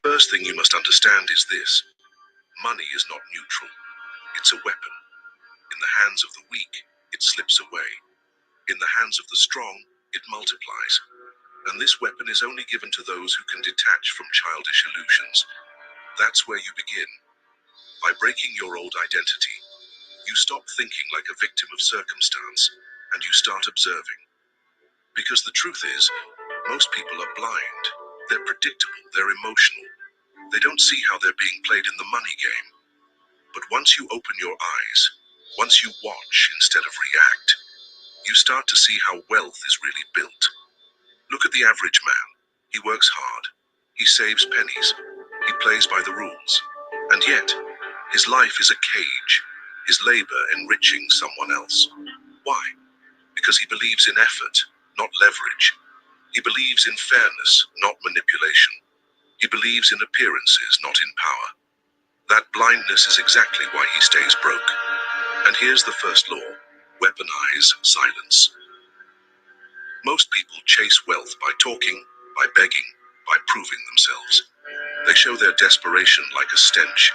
First thing you must understand is this: money is not neutral. It's a weapon. In the hands of the weak, it slips away. In the hands of the strong, it multiplies. And this weapon is only given to those who can detach from childish illusions. That's where you begin. By breaking your old identity, you stop thinking like a victim of circumstance and you start observing. Because the truth is, most people are blind. They're predictable, they're emotional. They don't see how they're being played in the money game. But once you open your eyes, once you watch instead of react, you start to see how wealth is really built. Look at the average man. He works hard. He saves pennies. He plays by the rules. And yet, his life is a cage, his labor enriching someone else. Why? Because he believes in effort, not leverage. He believes in fairness, not manipulation. He believes in appearances, not in power. That blindness is exactly why he stays broke. And here's the first law: weaponize silence. Most people chase wealth by talking, by begging, by proving themselves. They show their desperation like a stench.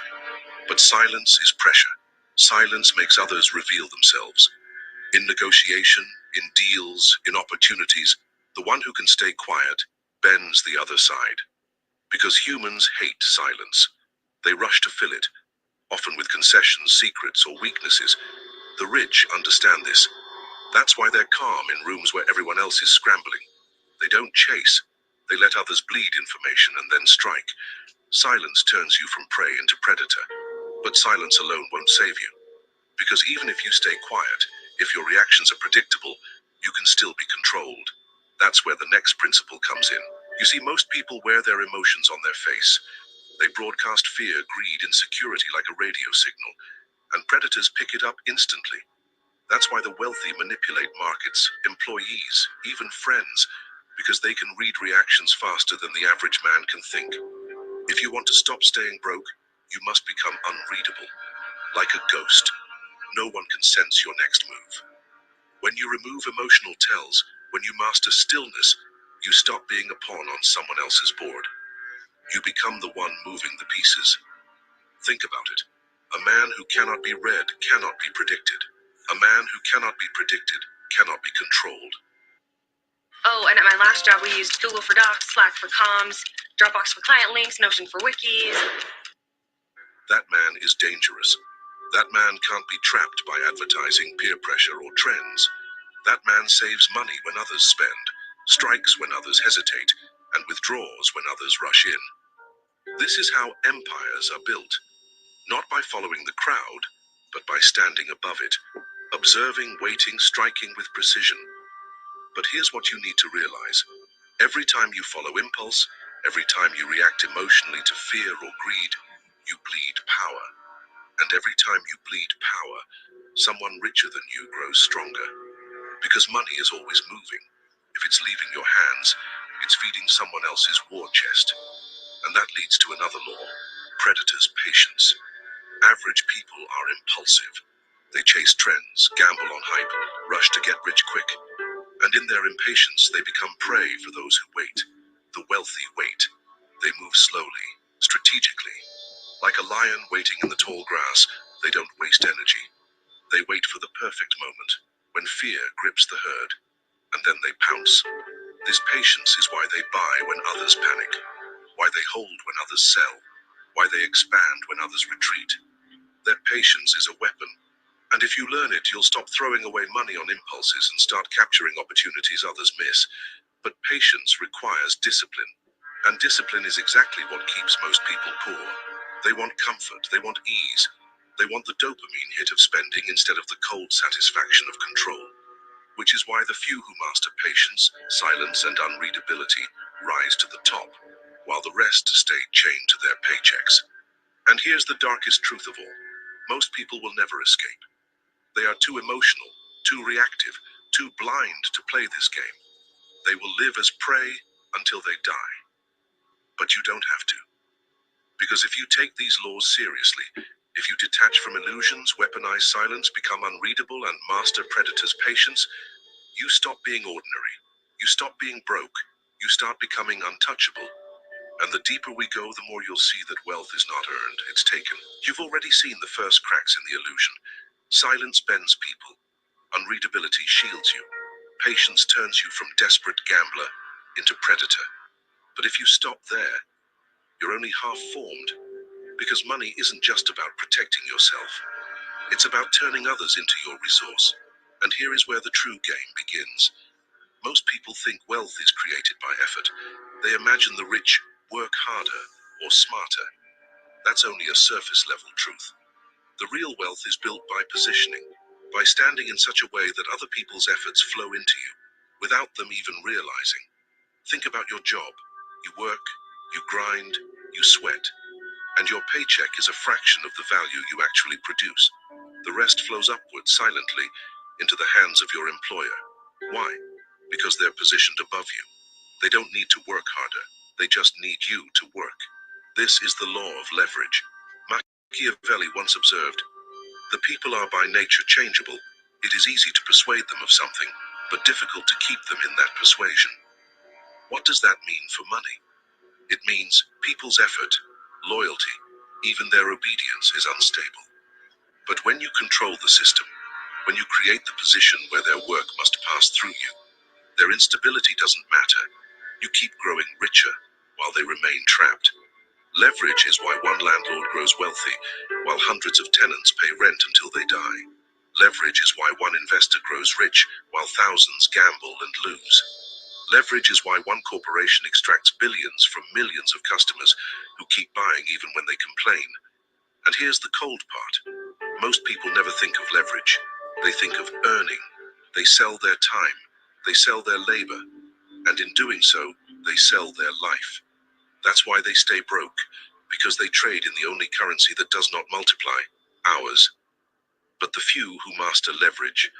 But silence is pressure. Silence makes others reveal themselves. In negotiation, in deals, in opportunities, the one who can stay quiet bends the other side. Because humans hate silence. They rush to fill it, often with concessions, secrets, or weaknesses. The rich understand this. That's why they're calm in rooms where everyone else is scrambling. They don't chase. They let others bleed information and then strike. Silence turns you from prey into predator. But silence alone won't save you. Because even if you stay quiet, if your reactions are predictable, you can still be controlled. That's where the next principle comes in. You see, most people wear their emotions on their face. They broadcast fear, greed, insecurity like a radio signal, and predators pick it up instantly. That's why the wealthy manipulate markets, employees, even friends, because they can read reactions faster than the average man can think. If you want to stop staying broke, you must become unreadable, like a ghost. No one can sense your next move. When you remove emotional tells, when you master stillness, you stop being a pawn on someone else's board. You become the one moving the pieces. Think about it. A man who cannot be read cannot be predicted. A man who cannot be predicted cannot be controlled. Oh, and at my last job, we used Google for Docs, Slack for comms, Dropbox for client links, Notion for wikis. That man is dangerous. That man can't be trapped by advertising, peer pressure, or trends. That man saves money when others spend, strikes when others hesitate, and withdraws when others rush in. This is how empires are built, not by following the crowd, but by standing above it, observing, waiting, striking with precision. But here's what you need to realize. Every time you follow impulse, every time you react emotionally to fear or greed, you bleed power. And every time you bleed power, someone richer than you grows stronger. Because money is always moving. If it's leaving your hands, it's feeding someone else's war chest. And that leads to another law: predators' patience. Average people are impulsive. They chase trends, gamble on hype, rush to get rich quick. And in their impatience, they become prey for those who wait. The wealthy wait. They move slowly, strategically. Like a lion waiting in the tall grass, they don't waste energy. They wait for the perfect moment, when fear grips the herd, and then they pounce. This patience is why they buy when others panic, why they hold when others sell, why they expand when others retreat. Their patience is a weapon, and if you learn it, you'll stop throwing away money on impulses and start capturing opportunities others miss. But patience requires discipline, and discipline is exactly what keeps most people poor. They want comfort, they want ease, they want the dopamine hit of spending instead of the cold satisfaction of control. Which is why the few who master patience, silence, and unreadability rise to the top, while the rest stay chained to their paychecks. And here's the darkest truth of all: most people will never escape. They are too emotional, too reactive, too blind to play this game. They will live as prey until they die. But you don't have to. Because if you take these laws seriously, if you detach from illusions, weaponize silence, become unreadable, and master predators' patience, you stop being ordinary. You stop being broke. You start becoming untouchable. And the deeper we go, the more you'll see that wealth is not earned, it's taken. You've already seen the first cracks in the illusion. Silence bends people. Unreadability shields you. Patience turns you from desperate gambler into predator. But if you stop there, you're only half formed. Because money isn't just about protecting yourself. It's about turning others into your resource. And here is where the true game begins. Most people think wealth is created by effort. They imagine the rich work harder or smarter. That's only a surface level truth. The real wealth is built by positioning, by standing in such a way that other people's efforts flow into you, without them even realizing. Think about your job. You work, you grind, you sweat, and your paycheck is a fraction of the value you actually produce. The rest flows upward silently into the hands of your employer. Why? Because they're positioned above you. They don't need to work harder. They just need you to work. This is the law of leverage. Machiavelli once observed, "The people are by nature changeable. It is easy to persuade them of something, but difficult to keep them in that persuasion." What does that mean for money? It means people's effort, loyalty, even their obedience is unstable. But when you control the system, when you create the position where their work must pass through you, their instability doesn't matter. You keep growing richer while they remain trapped. Leverage is why one landlord grows wealthy while hundreds of tenants pay rent until they die. Leverage is why one investor grows rich while thousands gamble and lose. Leverage is why one corporation extracts billions from millions of customers who keep buying even when they complain. And here's the cold part. Most people never think of leverage. They think of earning. They sell their time. They sell their labor. And in doing so, they sell their life. That's why they stay broke, because they trade in the only currency that does not multiply, hours. But the few who master leverage,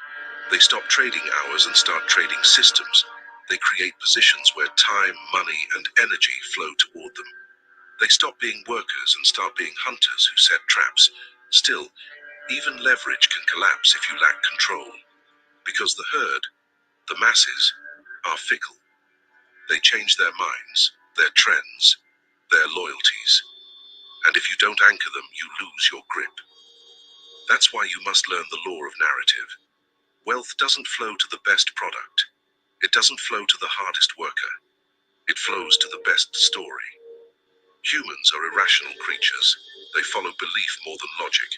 they stop trading hours and start trading systems. They create positions where time, money, and energy flow toward them. They stop being workers and start being hunters who set traps. Still, even leverage can collapse if you lack control, because the herd, the masses, are fickle. They change their minds, their trends, their loyalties. And if you don't anchor them, you lose your grip. That's why you must learn the law of narrative. Wealth doesn't flow to the best product. It doesn't flow to the hardest worker. It flows to the best story. Humans are irrational creatures. They follow belief more than logic.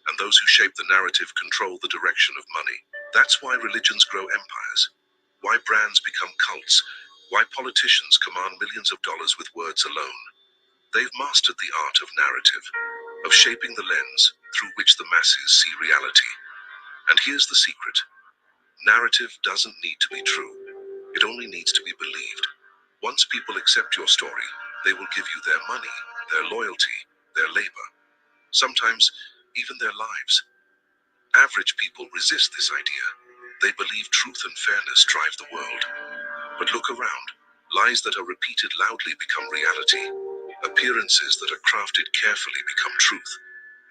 And those who shape the narrative control the direction of money. That's why religions grow empires. Why brands become cults. Why politicians command millions of dollars with words alone. They've mastered the art of narrative, of shaping the lens through which the masses see reality. And here's the secret. Narrative doesn't need to be true. It only needs to be believed. Once people accept your story, they will give you their money, their loyalty, their labor, sometimes even their lives. Average people resist this idea. They believe truth and fairness drive the world. But look around. Lies that are repeated loudly become reality. Appearances that are crafted carefully become truth.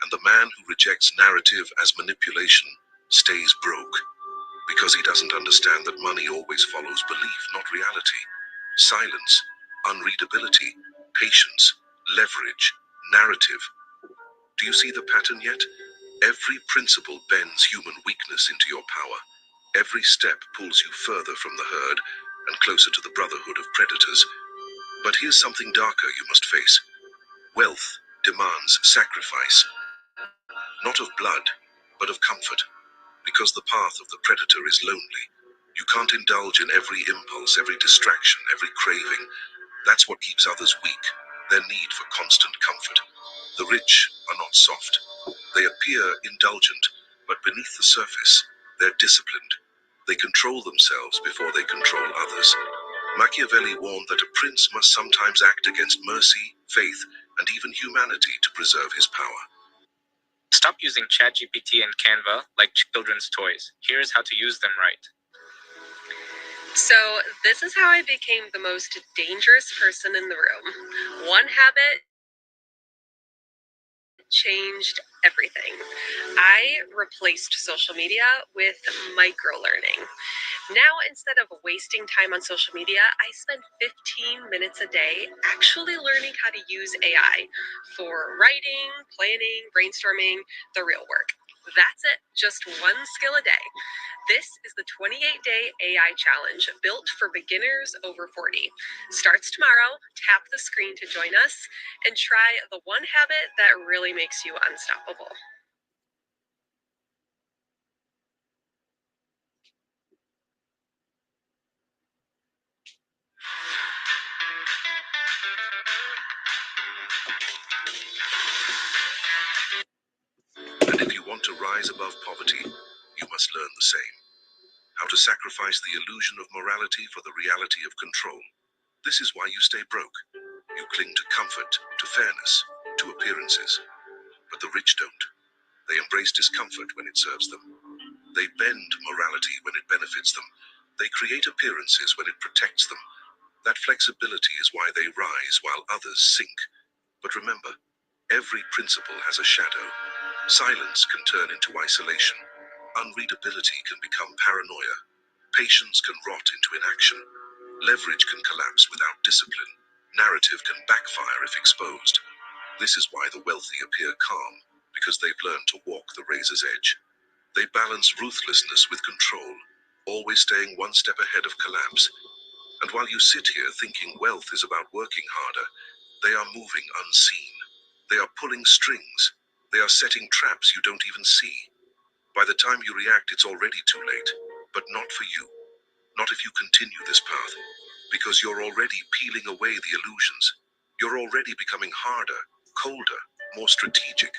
And the man who rejects narrative as manipulation stays broke, because he doesn't understand that money always follows belief, not reality. Silence, unreadability, patience, leverage, narrative. Do you see the pattern yet? Every principle bends human weakness into your power. Every step pulls you further from the herd and closer to the brotherhood of predators. But here's something darker you must face. Wealth demands sacrifice, not of blood, but of comfort, because the path of the predator is lonely. You can't indulge in every impulse, every distraction, every craving. That's what keeps others weak, their need for constant comfort. The rich are not soft. They appear indulgent, but beneath the surface, they're disciplined. They control themselves before they control others. Machiavelli warned that a prince must sometimes act against mercy, faith, and even humanity to preserve his power. Stop using ChatGPT and Canva like children's toys. Here's how to use them right. So this is how I became the most dangerous person in the room. One habit changed everything. I replaced social media with micro-learning. Now, instead of wasting time on social media, I spend 15 minutes a day actually learning how to use AI for writing, planning, brainstorming, the real work. That's it, just one skill a day. This is the 28-day AI challenge built for beginners over 40. Starts tomorrow. Tap the screen to join us and try the one habit that really makes you unstoppable. And if you want to rise above poverty, you must learn the same. How to sacrifice the illusion of morality for the reality of control. This is why you stay broke. You cling to comfort, to fairness, to appearances. But the rich don't. They embrace discomfort when it serves them. They bend morality when it benefits them. They create appearances when it protects them. That flexibility is why they rise while others sink. But remember, every principle has a shadow. Silence can turn into isolation. Unreadability can become paranoia. Patience can rot into inaction. Leverage can collapse without discipline. Narrative can backfire if exposed. This is why the wealthy appear calm, because they've learned to walk the razor's edge. They balance ruthlessness with control, always staying one step ahead of collapse. And while you sit here thinking wealth is about working harder, they are moving unseen. They are pulling strings. They are setting traps you don't even see. By the time you react, it's already too late. But not for you. Not if you continue this path. Because you're already peeling away the illusions. You're already becoming harder, colder, more strategic.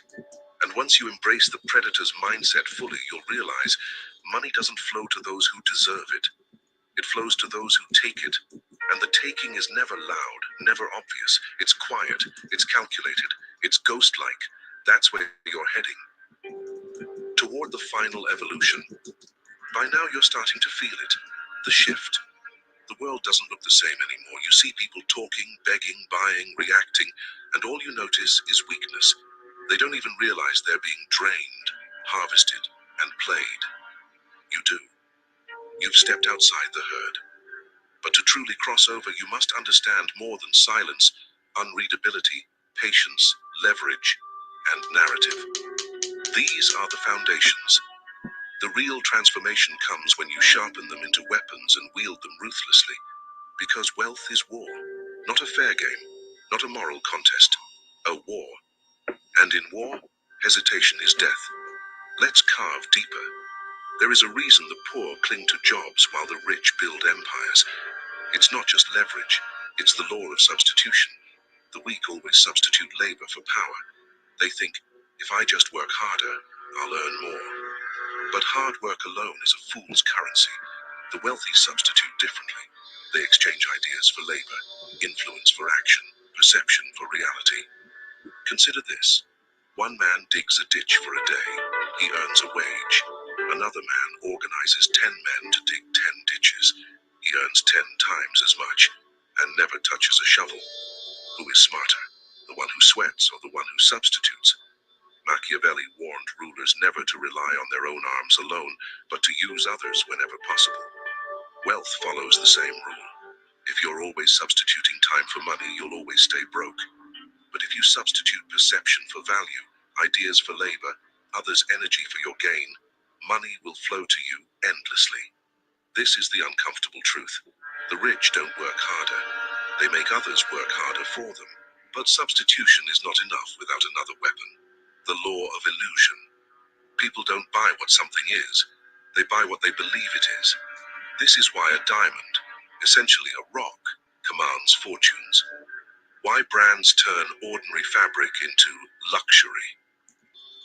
And once you embrace the predator's mindset fully, you'll realize money doesn't flow to those who deserve it. It flows to those who take it. And the taking is never loud, never obvious. It's quiet, it's calculated, it's ghost-like. That's where you're heading. Toward the final evolution. By now you're starting to feel it. The shift. The world doesn't look the same anymore. You see people talking, begging, buying, reacting, and all you notice is weakness. They don't even realize they're being drained, harvested, and played. You do. You've stepped outside the herd. But to truly cross over, you must understand more than silence, unreadability, patience, leverage, and narrative. These are the foundations. The real transformation comes when you sharpen them into weapons and wield them ruthlessly. Because wealth is war, not a fair game, not a moral contest, a war. And in war, hesitation is death. Let's carve deeper. There is a reason the poor cling to jobs while the rich build empires. It's not just leverage, it's the law of substitution. The weak always substitute labor for power. They think, if I just work harder, I'll earn more. But hard work alone is a fool's currency. The wealthy substitute differently. They exchange ideas for labor, influence for action, perception for reality. Consider this. One man digs a ditch for a day. He earns a wage. Another man organizes 10 men to dig 10 ditches. He earns 10 times as much and never touches a shovel. Who is smarter, the one who sweats or the one who substitutes? Machiavelli warned rulers never to rely on their own arms alone, but to use others whenever possible. Wealth follows the same rule. If you're always substituting time for money, you'll always stay broke. But if you substitute perception for value, ideas for labor, others' energy for your gain, money will flow to you endlessly. This is the uncomfortable truth. The rich don't work harder. They make others work harder for them. But substitution is not enough without another weapon. The law of illusion. People don't buy what something is. They buy what they believe it is. This is why a diamond, essentially a rock, commands fortunes. Why brands turn ordinary fabric into luxury.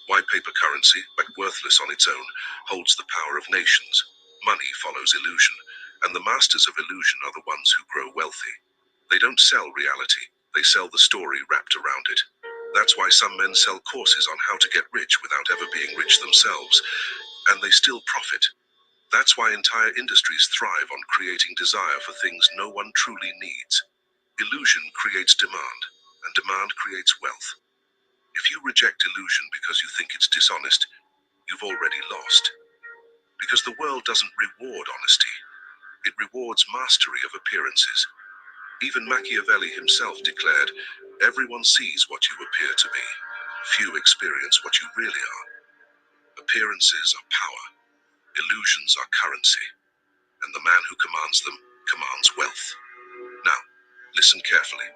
Why paper currency, but worthless on its own, holds the power of nations. Money follows illusion, and the masters of illusion are the ones who grow wealthy. They don't sell reality, they sell the story wrapped around it. That's why some men sell courses on how to get rich without ever being rich themselves, and they still profit. That's why entire industries thrive on creating desire for things no one truly needs. Illusion creates demand, and demand creates wealth. If you reject illusion because you think it's dishonest, you've already lost. Because the world doesn't reward honesty, it rewards mastery of appearances. Even Machiavelli himself declared, everyone sees what you appear to be. Few experience what you really are. Appearances are power. Illusions are currency, and the man who commands them commands wealth. Now, listen carefully,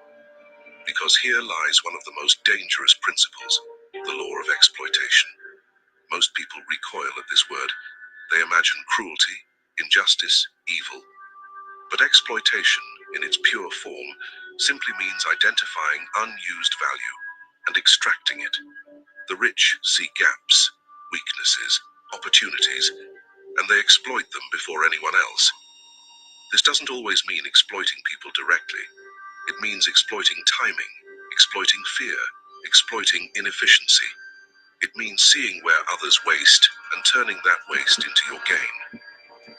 because here lies one of the most dangerous principles, the law of exploitation. Most people recoil at this word. They imagine cruelty, injustice, evil. But exploitation, in its pure form, simply means identifying unused value and extracting it. The rich see gaps, weaknesses, opportunities, and they exploit them before anyone else. This doesn't always mean exploiting people directly. It means exploiting timing, exploiting fear, exploiting inefficiency. It means seeing where others waste and turning that waste into your gain.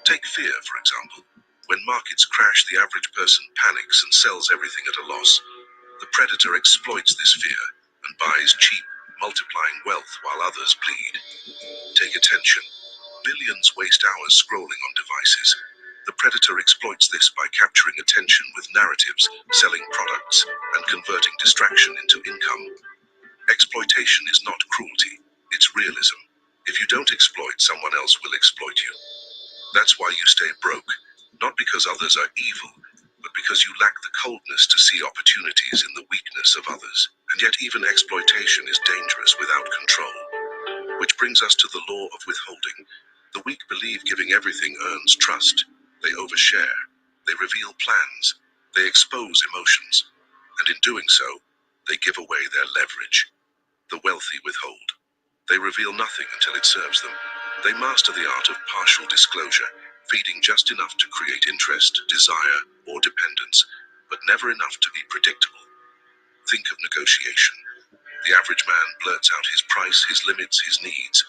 Take fear, for example. When markets crash, the average person panics and sells everything at a loss. The predator exploits this fear and buys cheap, multiplying wealth while others bleed. Take attention. Billions waste hours scrolling on devices. The predator exploits this by capturing attention with narratives, selling products, and converting distraction into income. Exploitation is not cruelty, it's realism. If you don't exploit, someone else will exploit you. That's why you stay broke, not because others are evil, but because you lack the coldness to see opportunities in the weakness of others. And yet even exploitation is dangerous without control. Which brings us to the law of withholding. The weak believe giving everything earns trust. They overshare. They reveal plans. They expose emotions. And in doing so, they give away their leverage. The wealthy withhold. They reveal nothing until it serves them. They master the art of partial disclosure, feeding just enough to create interest, desire, or dependence, but never enough to be predictable. Think of negotiation. The average man blurts out his price, his limits, his needs.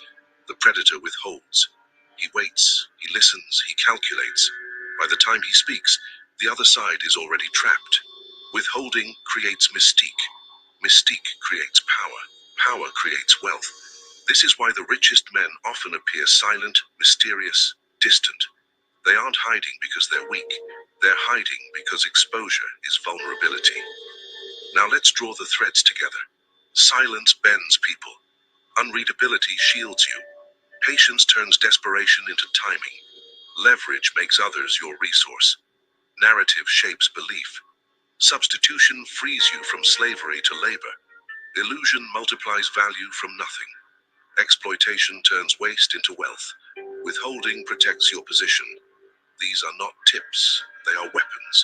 The predator withholds. He waits, he listens, he calculates. By the time he speaks, the other side is already trapped. Withholding creates mystique. Mystique creates power. Power creates wealth. This is why the richest men often appear silent, mysterious, distant. They aren't hiding because they're weak. They're hiding because exposure is vulnerability. Now let's draw the threads together. Silence bends people. Unreadability shields you. Patience turns desperation into timing. Leverage makes others your resource. Narrative shapes belief. Substitution frees you from slavery to labor. Illusion multiplies value from nothing. Exploitation turns waste into wealth. Withholding protects your position. These are not tips, they are weapons.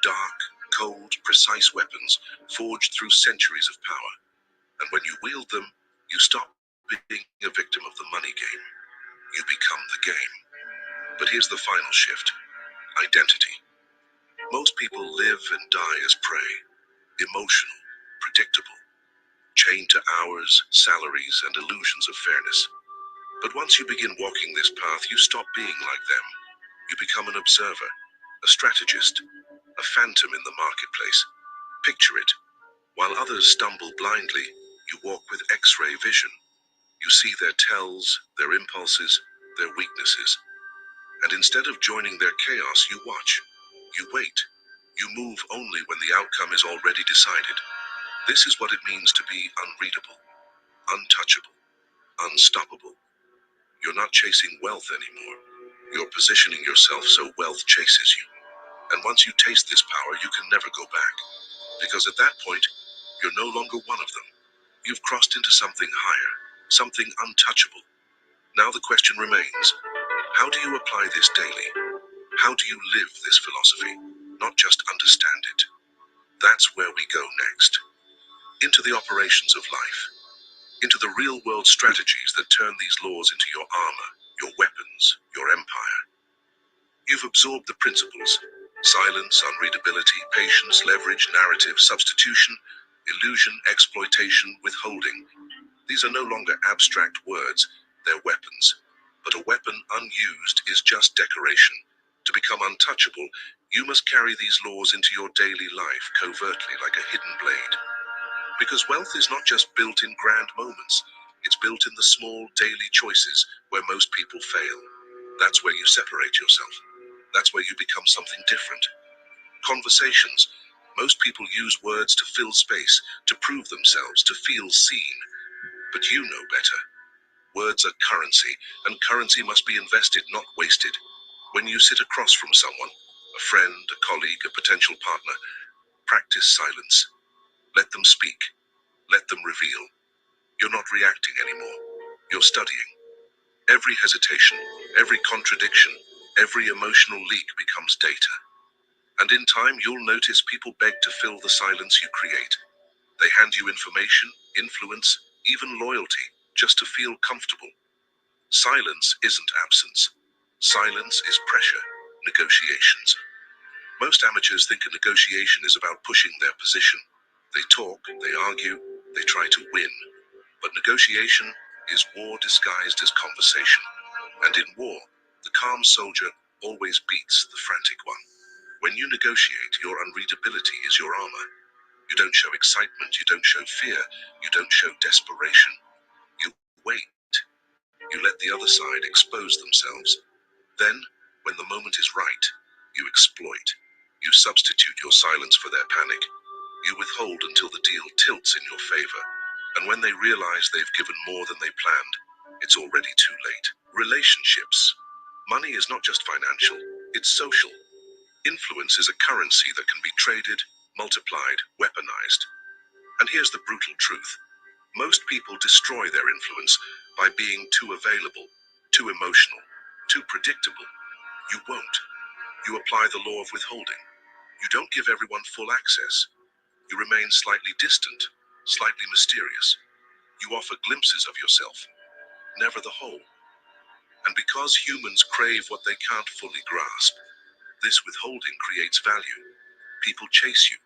Dark, cold, precise weapons forged through centuries of power. And when you wield them, you stop being a victim of the money game. You become the game. But here's the final shift. Identity. Most people live and die as prey. Emotional, predictable, chained to hours, salaries, and illusions of fairness. But once you begin walking this path, you stop being like them. You become an observer, a strategist, a phantom in the marketplace. Picture it. While others stumble blindly, you walk with X-ray vision. You see their tells, their impulses, their weaknesses. And instead of joining their chaos, you watch. You wait. You move only when the outcome is already decided. This is what it means to be unreadable, untouchable, unstoppable. You're not chasing wealth anymore. You're positioning yourself so wealth chases you. And once you taste this power, you can never go back. Because at that point, you're no longer one of them. You've crossed into something higher, something untouchable. Now the question remains, how do you apply this daily? How do you live this philosophy? Not just understand it. That's where we go next. Into the operations of life. Into the real-world strategies that turn these laws into your armor, your weapons, your empire. You've absorbed the principles: silence, unreadability, patience, leverage, narrative, substitution, illusion, exploitation, withholding. These are no longer abstract words, they're weapons. But a weapon unused is just decoration. To become untouchable, you must carry these laws into your daily life covertly like a hidden blade. Because wealth is not just built in grand moments, it's built in the small daily choices where most people fail. That's where you separate yourself. That's where you become something different. Conversations. Most people use words to fill space, to prove themselves, to feel seen. But you know better. Words are currency, and currency must be invested, not wasted. When you sit across from someone, a friend, a colleague, a potential partner, practice silence. Let them speak. Let them reveal. You're not reacting anymore. You're studying. Every hesitation, every contradiction, every emotional leak becomes data. And in time, you'll notice people beg to fill the silence you create. They hand you information, influence, even loyalty, just to feel comfortable. Silence isn't absence. Silence is pressure, negotiations. Most amateurs think a negotiation is about pushing their position. They talk, they argue, they try to win. But negotiation is war disguised as conversation. And in war, the calm soldier always beats the frantic one. When you negotiate, your unreadability is your armor. You don't show excitement, you don't show fear, you don't show desperation. You wait. You let the other side expose themselves. Then, when the moment is right, you exploit. You substitute your silence for their panic. You withhold until the deal tilts in your favor. And when they realize they've given more than they planned, it's already too late. Relationships. Money is not just financial, it's social. Influence is a currency that can be traded, multiplied, weaponized. And here's the brutal truth. Most people destroy their influence by being too available, too emotional, too predictable. You won't. You apply the law of withholding. You don't give everyone full access. You remain slightly distant, slightly mysterious. You offer glimpses of yourself, never the whole. And because humans crave what they can't fully grasp, this withholding creates value. People chase you.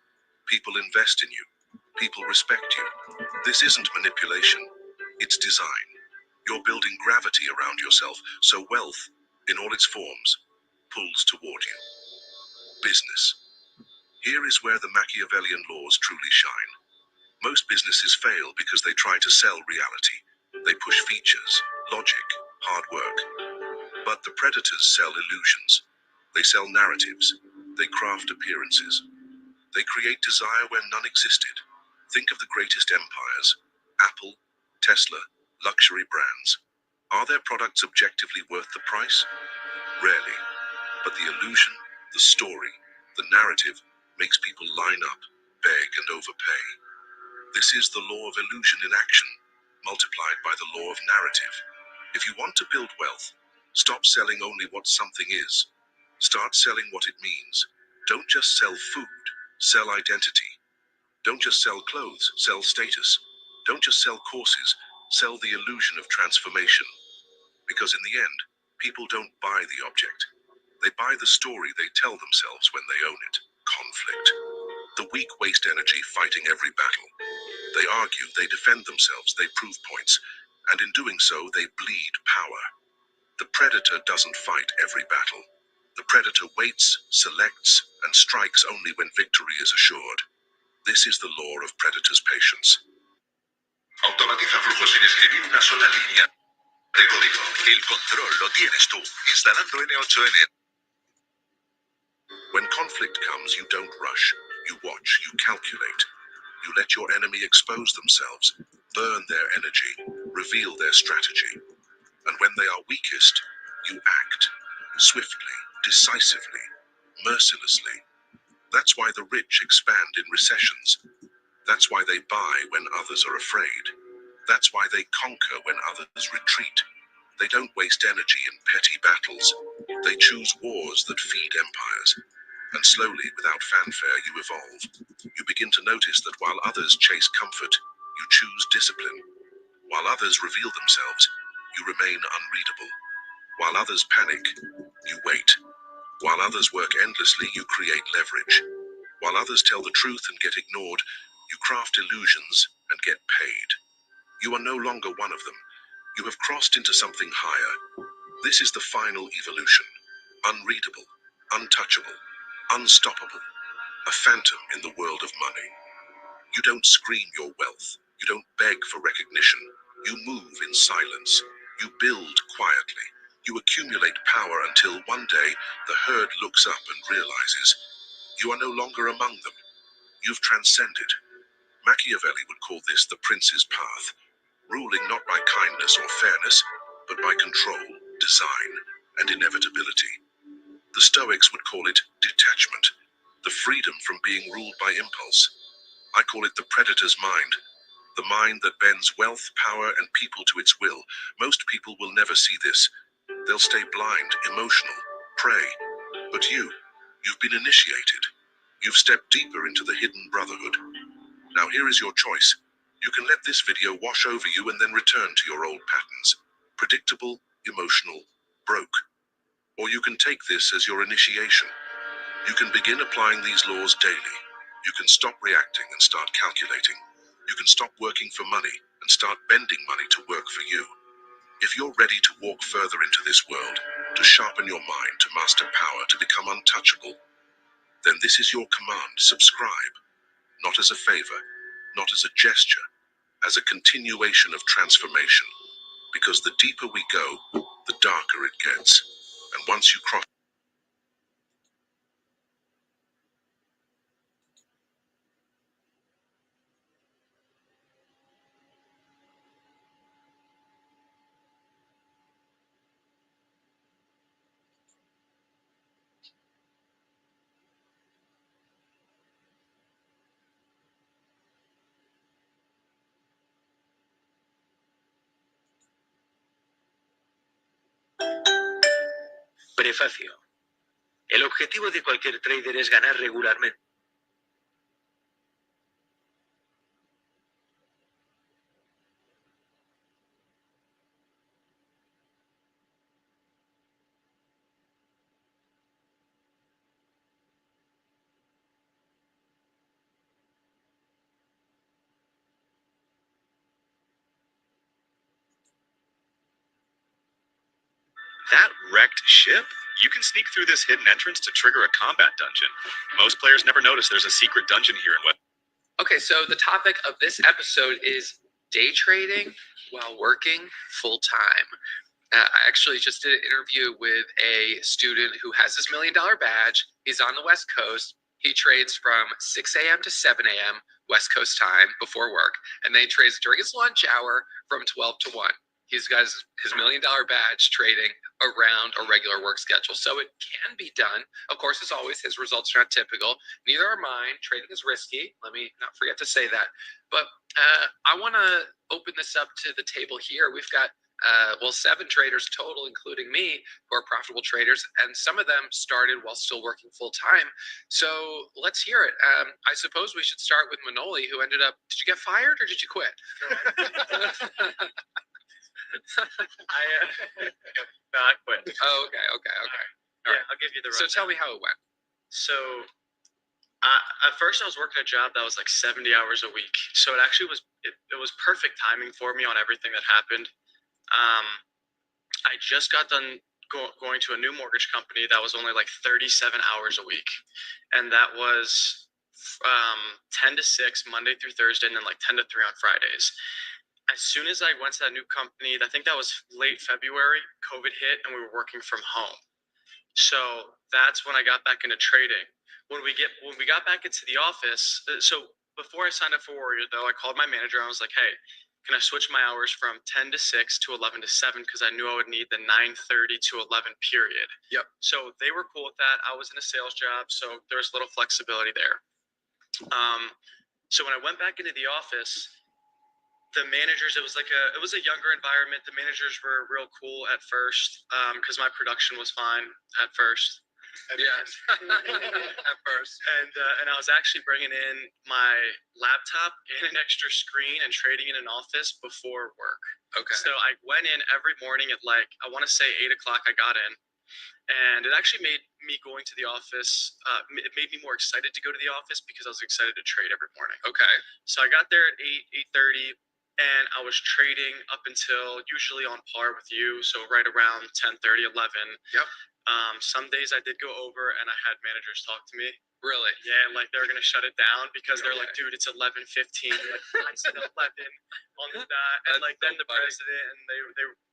People invest in you. People respect you. This isn't manipulation. It's design. You're building gravity around yourself, so wealth, in all its forms, pulls toward you. Business. Here is where the Machiavellian laws truly shine. Most businesses fail because they try to sell reality. They push features, logic, hard work. But the predators sell illusions. They sell narratives. They craft appearances. They create desire where none existed. Think of the greatest empires: Apple, Tesla, luxury brands. Are their products objectively worth the price? Rarely. But the illusion, the story, the narrative makes people line up, beg, and overpay. This is the law of illusion in action, multiplied by the law of narrative. If you want to build wealth, stop selling only what something is. Start selling what it means. Don't just sell food, sell identity. Don't just sell clothes, sell status. Don't just sell courses, sell the illusion of transformation. Because in the end, people don't buy the object. They buy the story they tell themselves when they own it. Conflict. The weak waste energy fighting every battle. They argue, they defend themselves, they prove points, and in doing so, they bleed power. The predator doesn't fight every battle. The predator waits, selects, and strikes only when victory is assured. This is the law of predator's patience. Automatiza flujos sin escribir una sola línea de código. El control lo tienes tú, instalando N8N. When conflict comes, you don't rush. You watch, you calculate. You let your enemy expose themselves, burn their energy, reveal their strategy. And when they are weakest, you act. Swiftly, decisively, mercilessly. That's why the rich expand in recessions. That's why they buy when others are afraid. That's why they conquer when others retreat. They don't waste energy in petty battles. They choose wars that feed empires. And slowly, without fanfare, you evolve. You begin to notice that while others chase comfort, you choose discipline. While others reveal themselves, you remain unreadable. While others panic, you wait. While others work endlessly, you create leverage. While others tell the truth and get ignored, you craft illusions and get paid. You are no longer one of them. You have crossed into something higher. This is the final evolution. Unreadable, untouchable, unstoppable. A phantom in the world of money. You don't scream your wealth. You don't beg for recognition. You move in silence. You build quietly. You accumulate power until one day the herd looks up and realizes you are no longer among them. You've transcended. Machiavelli would call this the prince's path. ruling not by kindness or fairness, but by control, design, and inevitability. The Stoics would call it detachment, the freedom from being ruled by impulse. I call it the predator's mind, the mind that bends wealth, power, and people to its will. Most people will never see this. They'll stay blind, emotional, prey. But you've been initiated. You've stepped deeper into the hidden brotherhood. Now here is your choice. You can let this video wash over you and then return to your old patterns. Predictable, emotional, broke. Or you can take this as your initiation. You can begin applying these laws daily. You can stop reacting and start calculating. You can stop working for money and start bending money to work for you. If you're ready to walk further into this world, to sharpen your mind, to master power, to become untouchable, then this is your command. Subscribe. Not as a favor, not as a gesture, as a continuation of transformation. Because the deeper we go, the darker it gets. And once you cross Prefacio. El objetivo de cualquier trader es ganar regularmente. That wrecked ship? You can sneak through this hidden entrance to trigger a combat dungeon. Most players never notice there's a secret dungeon here in West. Okay, so the topic of this episode is day trading while working full time. I actually just did an interview with a student who has this $1 million badge. He's on the West Coast. He trades from 6 a.m. to 7 a.m. West Coast time before work, and then he trades during his lunch hour from 12 to 1. He's got his $1 million badge trading around a regular work schedule. So it can be done. Of course, as always, his results are not typical. Neither are mine. Trading is risky. Let me not forget to say that. But I want to open this up to the table here. We've got 7 traders total, including me, who are profitable traders, and some of them started while still working full time. So let's hear it. I suppose we should start with Manoli, who ended up. Did you get fired or did you quit? I quit. Oh, okay. All right. I'll give you the. So tell me how it went. So, at first I was working a job that was like 70 hours a week. So it actually was it was perfect timing for me on everything that happened. I just got done going to a new mortgage company that was only like 37 hours a week, and that was 10 to 6 Monday through Thursday, and then like 10 to 3 on Fridays. As soon as I went to that new company, I think that was late February, COVID hit, and we were working from home. So that's when I got back into trading. When we got back into the office, so before I signed up for Warrior, though, I called my manager. I was like, "Hey, can I switch my hours from 10 to 6 to 11 to 7? Because I knew I would need the 9:30 to 11 period." Yep. So they were cool with that. I was in a sales job, so there was a little flexibility there. So when I went back into the office, the managers, it was a younger environment. The managers were real cool at first, because my production was fine at first. Yes. At first. And I was actually bringing in my laptop and an extra screen and trading in an office before work. Okay. So I went in every morning at I want to say 8 o'clock. I got in, and it actually made me going to the office. It made me more excited to go to the office because I was excited to trade every morning. Okay. So I got there at 8:30. And I was trading up until usually on par with you, so right around 10:30, 11. Yep. Some days I did go over and I had managers talk to me. Really? Yeah, like they're gonna shut it down because they're like, dude, it's 11:15. Like I said 11 on the dot, and like then the president and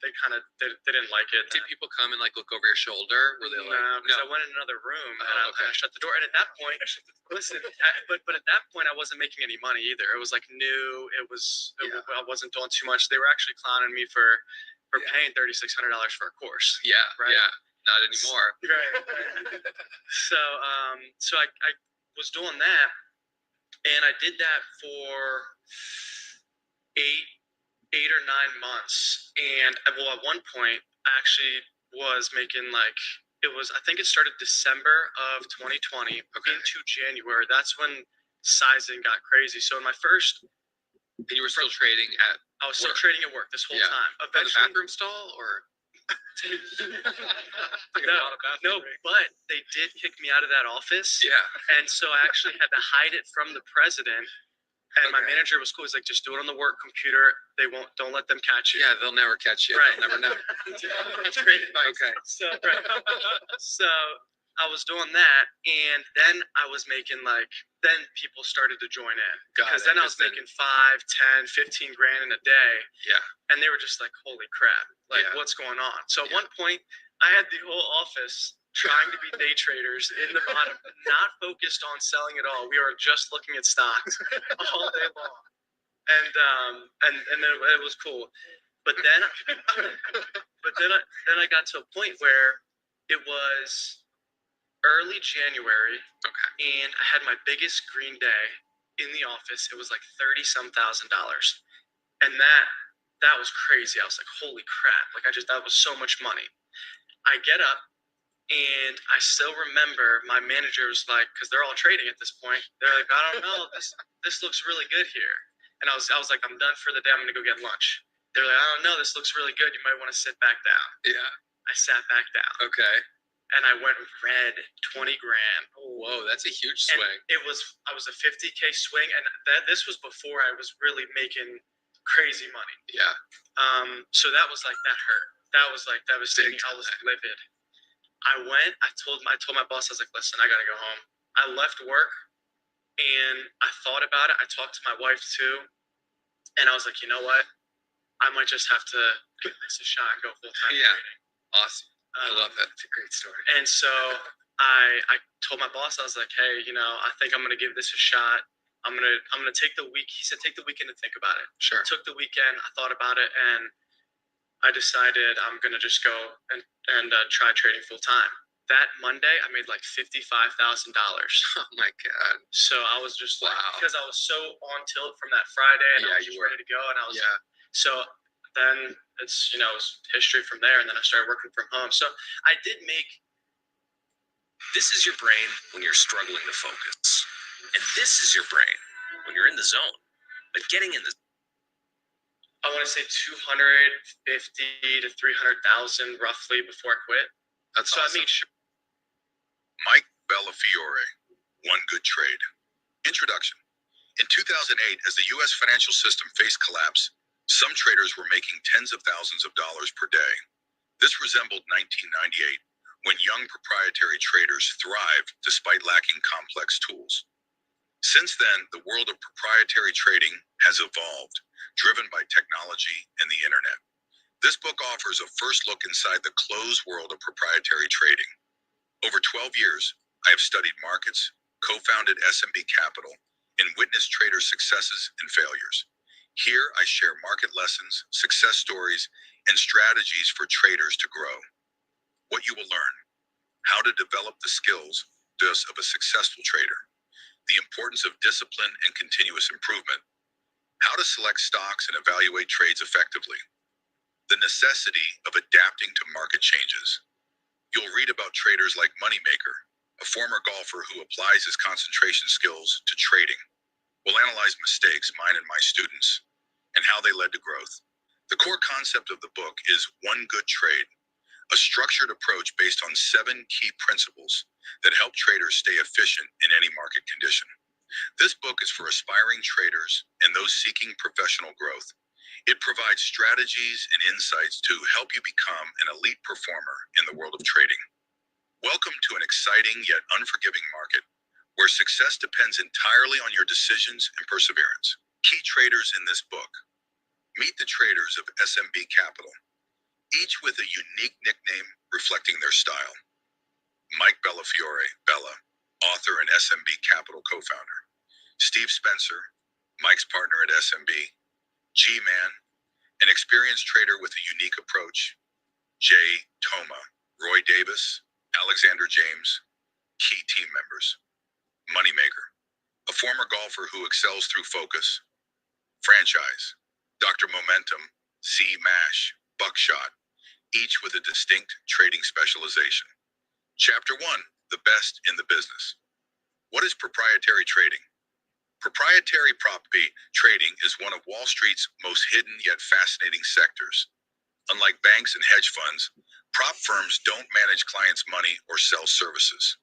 they kind of they didn't like it. Did people come and like look over your shoulder? Were they like, no? Because I went in another room and I shut the door. And at that point, listen, but at that point I wasn't making any money either. It was like new. I wasn't doing too much. They were actually clowning me for paying $3,600 for a course. Yeah, right. Yeah. Not anymore. Right. So I was doing that, and I did that for eight or 9 months. And well, at one point, I actually was making like I think it started December of 2020 into January. That's when sizing got crazy. So in my first, and you were still trading at. I was still trading at work this whole time. Eventually, the bathroom stall or. No, but they did kick me out of that office. Yeah. And so I actually had to hide it from the president. And my manager was cool. He's like, just do it on the work computer. Don't let them catch you. Yeah, they'll never catch you. Right. They'll never know. That's great advice. Okay. So I was doing that, and then I was making then people started to join in. Because then I was making 5, 10, 15 grand in a day. Yeah. And they were just like, holy crap, what's going on? So at one point, I had the whole office trying to be day traders in the bottom, not focused on selling at all. We were just looking at stocks all day long. And then it was cool. But then I got to a point where it was early January, and I had my biggest green day in the office. It was like $30,000, and that was crazy. I was like, holy crap! Like that was so much money. I get up, and I still remember my manager was like, because they're all trading at this point. They're like, I don't know, this looks really good here. And I was like, I'm done for the day. I'm gonna go get lunch. They're like, I don't know, this looks really good. You might want to sit back down. Yeah. I sat back down. Okay. And I went red 20 grand. Oh, whoa, that's a huge swing. And I was a 50K swing, and this was before I was really making crazy money. Yeah. So that was like, that hurt. That was devastating. I was livid. I told my boss, I was like, listen, I gotta go home. I left work, and I thought about it. I talked to my wife too, and I was like, you know what? I might just have to give this a shot and go full time trading. Awesome. I love that. It's a great story. And so I told my boss, I was like, hey, I think I'm gonna give this a shot. I'm gonna take the week. He said, take the weekend to think about it. Sure. I took the weekend. I thought about it, and I decided I'm gonna just go and try trading full time. That Monday, I made like $55,000. Oh my God! So I was just because I was so on tilt from that Friday, and I was just ready to go, and I was so. Then it's it's history from there, and then I started working from home. So I did make. This is your brain when you're struggling to focus, and this is your brain when you're in the zone. But getting in the I want to say 250 to 300,000 roughly before I quit. That's so awesome. I made sure. Mike Bellafiore, One Good Trade. Introduction. In 2008, as the U.S. financial system faced collapse, some traders were making tens of thousands of dollars per day. This resembled 1998, when young proprietary traders thrived despite lacking complex tools. Since then, the world of proprietary trading has evolved, driven by technology and the internet. This book offers a first look inside the closed world of proprietary trading. Over 12 years, I have studied markets, co-founded SMB Capital, and witnessed trader successes and failures. Here, I share market lessons, success stories, and strategies for traders to grow. What you will learn: how to develop the skills of a successful trader, the importance of discipline and continuous improvement, how to select stocks and evaluate trades effectively, the necessity of adapting to market changes. You'll read about traders like Moneymaker, a former golfer who applies his concentration skills to trading. We'll analyze mistakes, mine and my students, and how they led to growth. The core concept of the book is One Good Trade, a structured approach based on 7 key principles that help traders stay efficient in any market condition. This book is for aspiring traders and those seeking professional growth. It provides strategies and insights to help you become an elite performer in the world of trading. Welcome to an exciting yet unforgiving market where success depends entirely on your decisions and perseverance. Key traders in this book. Meet the traders of SMB Capital, each with a unique nickname reflecting their style. Mike Bellafiore, Bella, author and SMB Capital co-founder. Steve Spencer, Mike's partner at SMB. G-Man, an experienced trader with a unique approach. Jay Toma, Roy Davis, Alexander James, key team members. Moneymaker, a former golfer who excels through focus. Franchise, Dr. Momentum, C. Mash, Buckshot, each with a distinct trading specialization. Chapter 1, the best in the business. What is proprietary trading? Proprietary prop trading is one of Wall Street's most hidden yet fascinating sectors. Unlike banks and hedge funds, prop firms don't manage clients' money or sell services.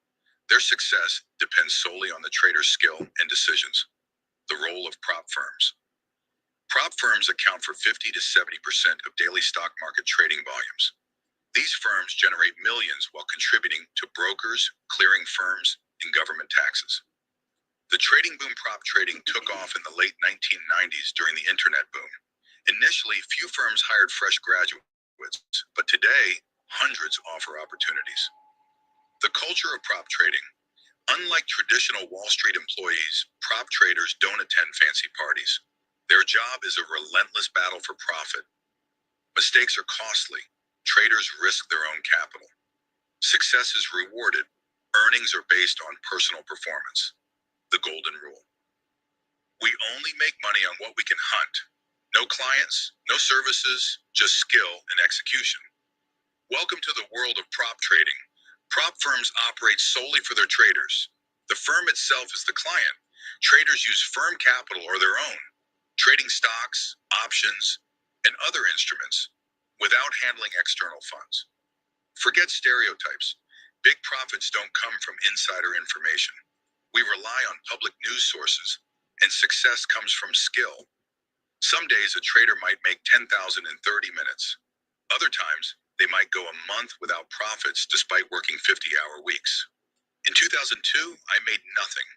Their success depends solely on the trader's skill and decisions. The role of prop firms. Prop firms account for 50 to 70% of daily stock market trading volumes. These firms generate millions while contributing to brokers, clearing firms, and government taxes. The trading boom prop trading took off in the late 1990s during the internet boom. Initially, few firms hired fresh graduates, but today, hundreds offer opportunities. The culture of prop trading. Unlike traditional Wall Street employees, prop traders don't attend fancy parties. Their job is a relentless battle for profit. Mistakes are costly. Traders risk their own capital. Success is rewarded. Earnings are based on personal performance. The golden rule. We only make money on what we can hunt. No clients, no services, just skill and execution. Welcome to the world of prop trading. Prop firms operate solely for their traders. The firm itself is the client. Traders use firm capital or their own, trading stocks, options, and other instruments without handling external funds. Forget stereotypes. Big profits don't come from insider information. We rely on public news sources, and success comes from skill. Some days a trader might make 10,000 in 30 minutes. Other times, they might go a month without profits despite working 50-hour weeks. In 2002, I made nothing,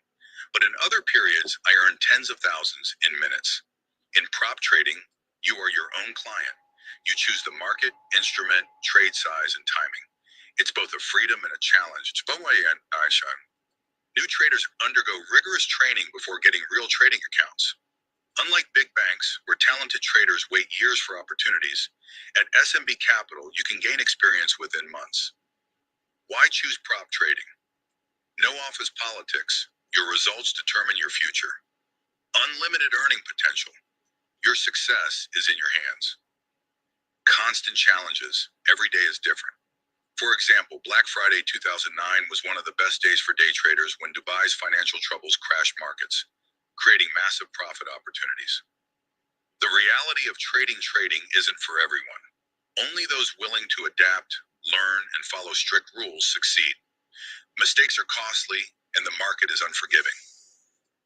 but in other periods, I earned tens of thousands in minutes. In prop trading, you are your own client. You choose the market, instrument, trade size, and timing. It's both a freedom and a challenge. New traders undergo rigorous training before getting real trading accounts. Unlike big banks, where talented traders wait years for opportunities, at SMB Capital, you can gain experience within months. Why choose prop trading? No office politics. Your results determine your future. Unlimited earning potential. Your success is in your hands. Constant challenges. Every day is different. For example, Black Friday 2009 was one of the best days for day traders when Dubai's financial troubles crashed markets, creating massive profit opportunities. The reality of trading isn't for everyone. Only those willing to adapt, learn, and follow strict rules succeed. Mistakes are costly, and the market is unforgiving.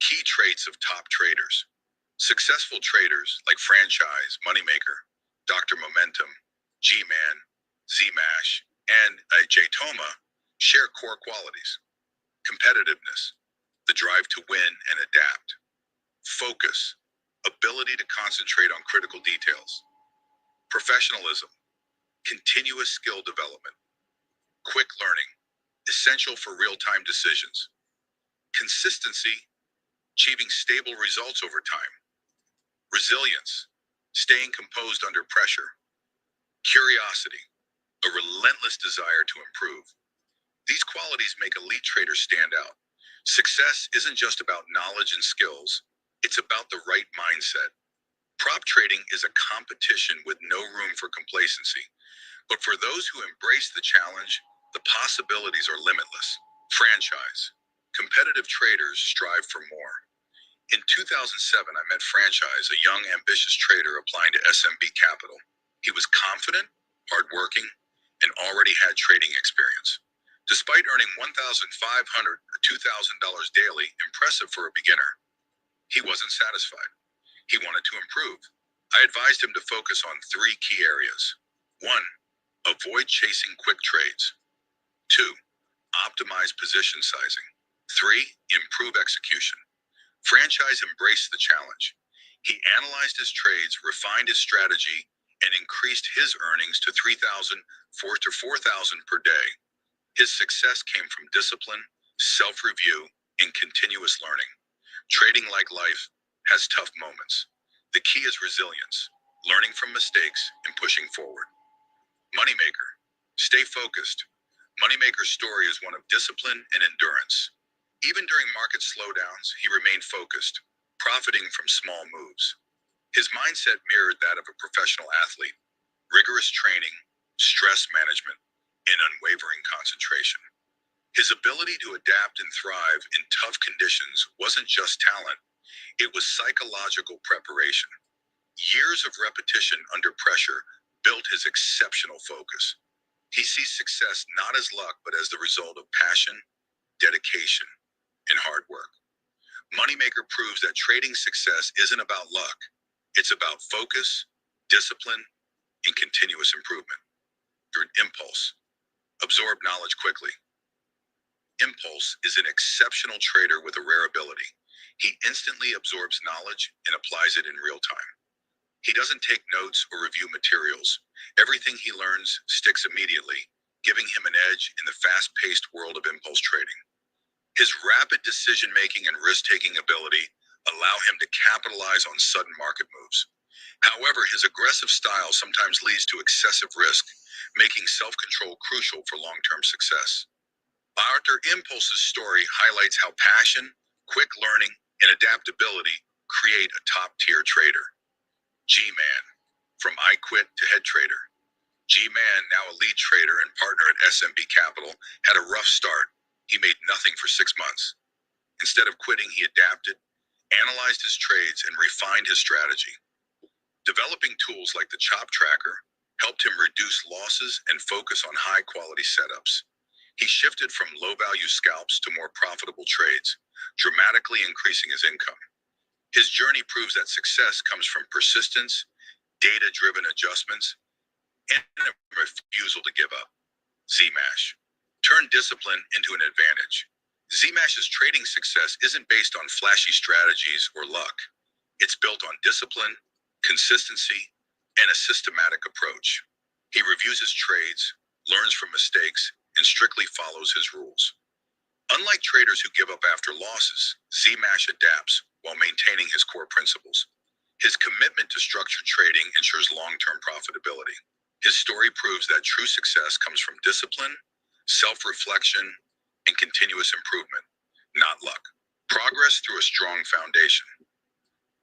Key traits of top traders. Successful traders like Franchise, Moneymaker, Dr. Momentum, G-Man, Z-Mash, and J. Toma share core qualities. Competitiveness, the drive to win and adapt. Focus, ability to concentrate on critical details. Professionalism, continuous skill development. Quick learning, essential for real-time decisions. Consistency, achieving stable results over time. Resilience, staying composed under pressure. Curiosity, a relentless desire to improve. These qualities make elite traders stand out. Success isn't just about knowledge and skills, it's about the right mindset. Prop trading is a competition with no room for complacency. But for those who embrace the challenge, the possibilities are limitless. Franchise. Competitive traders strive for more. In 2007, I met Franchise, a young, ambitious trader applying to SMB Capital. He was confident, hardworking, and already had trading experience. Despite earning $1,500 or $2,000 daily, impressive for a beginner, he wasn't satisfied. He wanted to improve. I advised him to focus on 3 key areas. 1, avoid chasing quick trades. 2, optimize position sizing. 3. Improve execution. Franchise embraced the challenge. He analyzed his trades, refined his strategy, and increased his earnings to $3,000 to $4,000 per day. His success came from discipline, self-review, and continuous learning. Trading, like life, has tough moments. The key is resilience, learning from mistakes, and pushing forward. Moneymaker. Stay focused. Moneymaker's story is one of discipline and endurance. Even during market slowdowns, he remained focused, profiting from small moves. His mindset mirrored that of a professional athlete: rigorous training, stress management, and unwavering concentration. His ability to adapt and thrive in tough conditions wasn't just talent, it was psychological preparation. Years of repetition under pressure built his exceptional focus. He sees success not as luck, but as the result of passion, dedication, and hard work. Moneymaker proves that trading success isn't about luck. It's about focus, discipline, and continuous improvement. Through impulse. Absorb knowledge quickly. Impulse is an exceptional trader with a rare ability. He instantly absorbs knowledge and applies it in real time. He doesn't take notes or review materials. Everything he learns sticks immediately, giving him an edge in the fast-paced world of impulse trading. His rapid decision-making and risk-taking ability allow him to capitalize on sudden market moves. However, his aggressive style sometimes leads to excessive risk, making self-control crucial for long-term success. Arthur Impulse's story highlights how passion, quick learning, and adaptability create a top-tier trader. G-Man. From I Quit to Head Trader. G-Man, now a lead trader and partner at SMB Capital, had a rough start. He made nothing for 6 months. Instead of quitting, he adapted, analyzed his trades, and refined his strategy. Developing tools like the Chop Tracker helped him reduce losses and focus on high-quality setups. He shifted from low-value scalps to more profitable trades, dramatically increasing his income. His journey proves that success comes from persistence, data-driven adjustments, and a refusal to give up. Zmash. Turn discipline into an advantage. Zmash's trading success isn't based on flashy strategies or luck. It's built on discipline, consistency, and a systematic approach. He reviews his trades, learns from mistakes, and strictly follows his rules. Unlike traders who give up after losses, Zmash adapts while maintaining his core principles. His commitment to structured trading ensures long-term profitability. His story proves that true success comes from discipline, self-reflection, and continuous improvement, not luck. Progress through a strong foundation.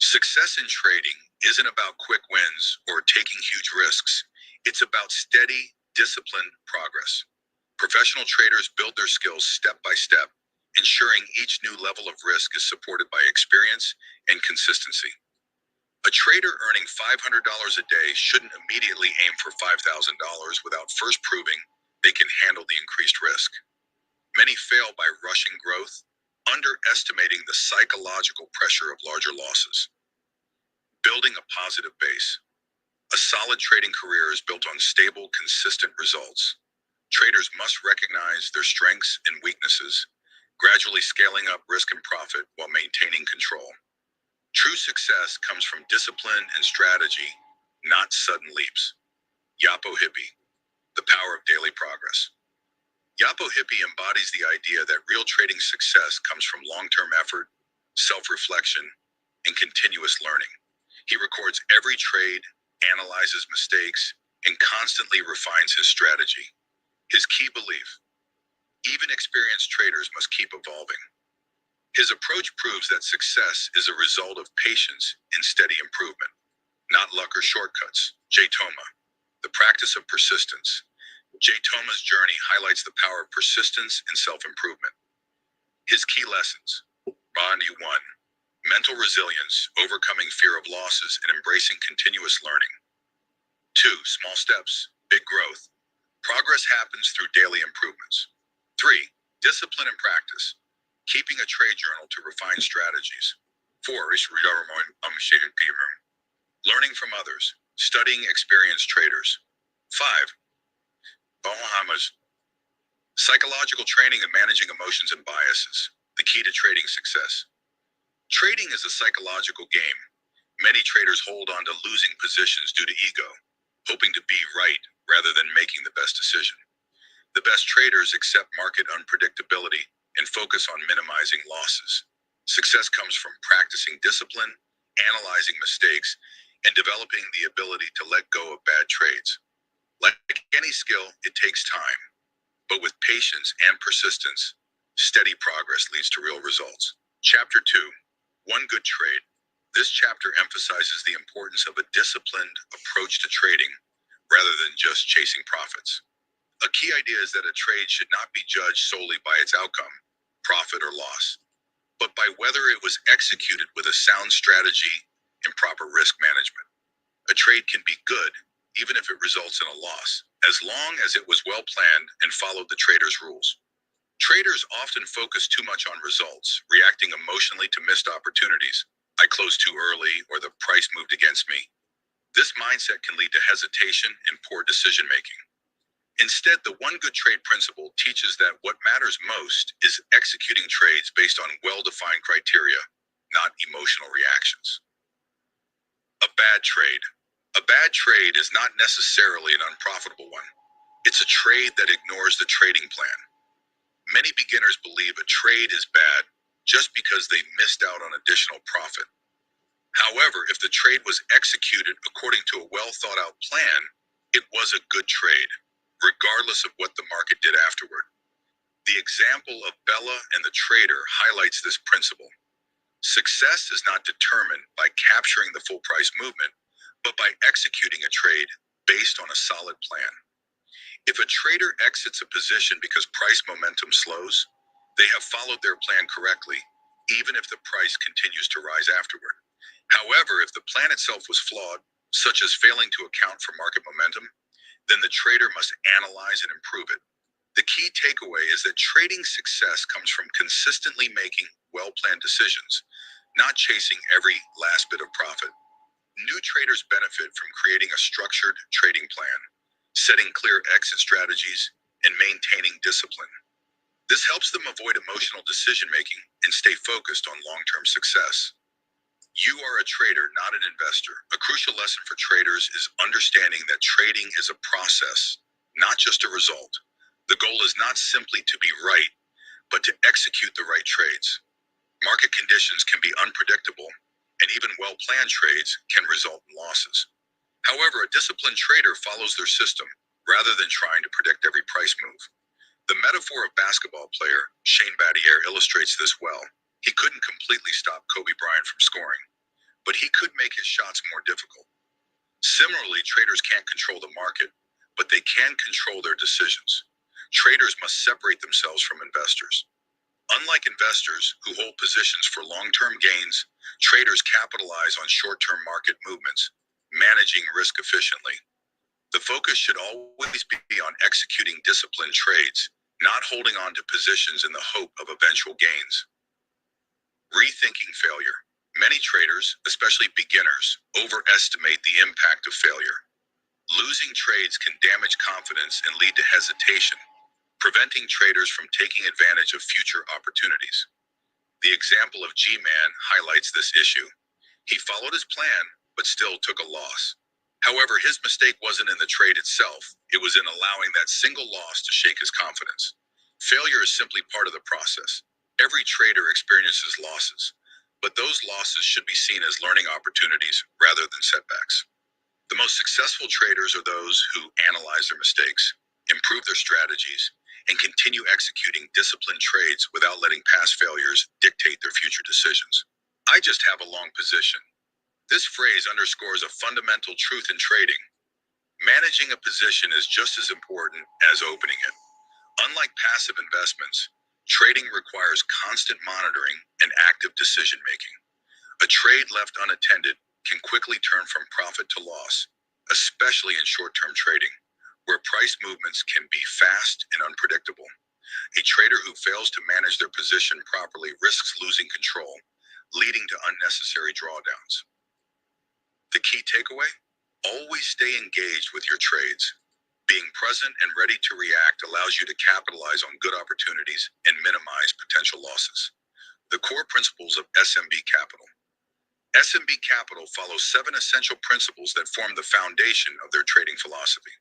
Success in trading isn't about quick wins or taking huge risks. It's about steady, disciplined progress. Professional traders build their skills step by step, ensuring each new level of risk is supported by experience and consistency. A trader earning $500 a day shouldn't immediately aim for $5,000 without first proving they can handle the increased risk. Many fail by rushing growth, underestimating the psychological pressure of larger losses. Building a positive base. A solid trading career is built on stable, consistent results. Traders must recognize their strengths and weaknesses, gradually scaling up risk and profit while maintaining control. True success comes from discipline and strategy, not sudden leaps. Yapo Hippie. The power of daily progress. Yapo Hippie embodies the idea that real trading success comes from long-term effort, self-reflection, and continuous learning. He records every trade, analyzes mistakes, and constantly refines his strategy. His key belief: even experienced traders must keep evolving. His approach proves that success is a result of patience and steady improvement, not luck or shortcuts. Jay Toma. The practice of persistence. Jay Toma's journey highlights the power of persistence and self-improvement. His key lessons. Body 1. Mental resilience, overcoming fear of losses and embracing continuous learning. 2. Small steps, big growth. Progress happens through daily improvements. 3. Discipline and practice, keeping a trade journal to refine strategies. 4. Learning from others, studying experienced traders. 5. Bahamas. Psychological training and managing emotions and biases, the key to trading success. Trading is a psychological game. Many traders hold on to losing positions due to ego, hoping to be right rather than making the best decision. The best traders accept market unpredictability and focus on minimizing losses. Success comes from practicing discipline, analyzing mistakes, and developing the ability to let go of bad trades. Like any skill, it takes time, but with patience and persistence, steady progress leads to real results. Chapter 2, One Good Trade. This chapter emphasizes the importance of a disciplined approach to trading rather than just chasing profits. A key idea is that a trade should not be judged solely by its outcome, profit or loss, but by whether it was executed with a sound strategy and proper risk management. A trade can be good, even if it results in a loss, as long as it was well planned and followed the trader's rules. Traders often focus too much on results, reacting emotionally to missed opportunities. I closed too early, or the price moved against me. This mindset can lead to hesitation and poor decision making. Instead, the one good trade principle teaches that what matters most is executing trades based on well-defined criteria, not emotional reactions. A bad trade. A bad trade is not necessarily an unprofitable one. It's a trade that ignores the trading plan. Many beginners believe a trade is bad just because they missed out on additional profit. However, if the trade was executed according to a well-thought-out plan, it was a good trade, regardless of what the market did afterward. The example of Bella and the trader highlights this principle. Success is not determined by capturing the full price movement, but by executing a trade based on a solid plan. If a trader exits a position because price momentum slows, they have followed their plan correctly, even if the price continues to rise afterward. However, if the plan itself was flawed, such as failing to account for market momentum, then the trader must analyze and improve it. The key takeaway is that trading success comes from consistently making well-planned decisions, not chasing every last bit of profit. New traders benefit from creating a structured trading plan, setting clear exit strategies, and maintaining discipline. This helps them avoid emotional decision-making and stay focused on long-term success. You are a trader, not an investor. A crucial lesson for traders is understanding that trading is a process, not just a result. The goal is not simply to be right, but to execute the right trades. Market conditions can be unpredictable, and even well-planned trades can result in losses. However, a disciplined trader follows their system rather than trying to predict every price move. The metaphor of basketball player Shane Battier illustrates this well. He couldn't completely stop Kobe Bryant from scoring, but he could make his shots more difficult. Similarly, traders can't control the market, but they can control their decisions. Traders must separate themselves from investors. Unlike investors who hold positions for long-term gains, traders capitalize on short-term market movements, managing risk efficiently. The focus should always be on executing disciplined trades, not holding on to positions in the hope of eventual gains. Rethinking failure. Many traders, especially beginners, overestimate the impact of failure. Losing trades can damage confidence and lead to hesitation, preventing traders from taking advantage of future opportunities. The example of G-Man highlights this issue. He followed his plan, but still took a loss. However, his mistake wasn't in the trade itself. It was in allowing that single loss to shake his confidence. Failure is simply part of the process. Every trader experiences losses, but those losses should be seen as learning opportunities rather than setbacks. The most successful traders are those who analyze their mistakes, improve their strategies, and continue executing disciplined trades without letting past failures dictate their future decisions. I just have a long position. This phrase underscores a fundamental truth in trading. Managing a position is just as important as opening it. Unlike passive investments, trading requires constant monitoring and active decision making. A trade left unattended can quickly turn from profit to loss, especially in short-term trading, where price movements can be fast and unpredictable. A trader who fails to manage their position properly risks losing control, leading to unnecessary drawdowns. The key takeaway? Always stay engaged with your trades. Being present and ready to react allows you to capitalize on good opportunities and minimize potential losses. The core principles of SMB Capital. SMB Capital follows 7 essential principles that form the foundation of their trading philosophy.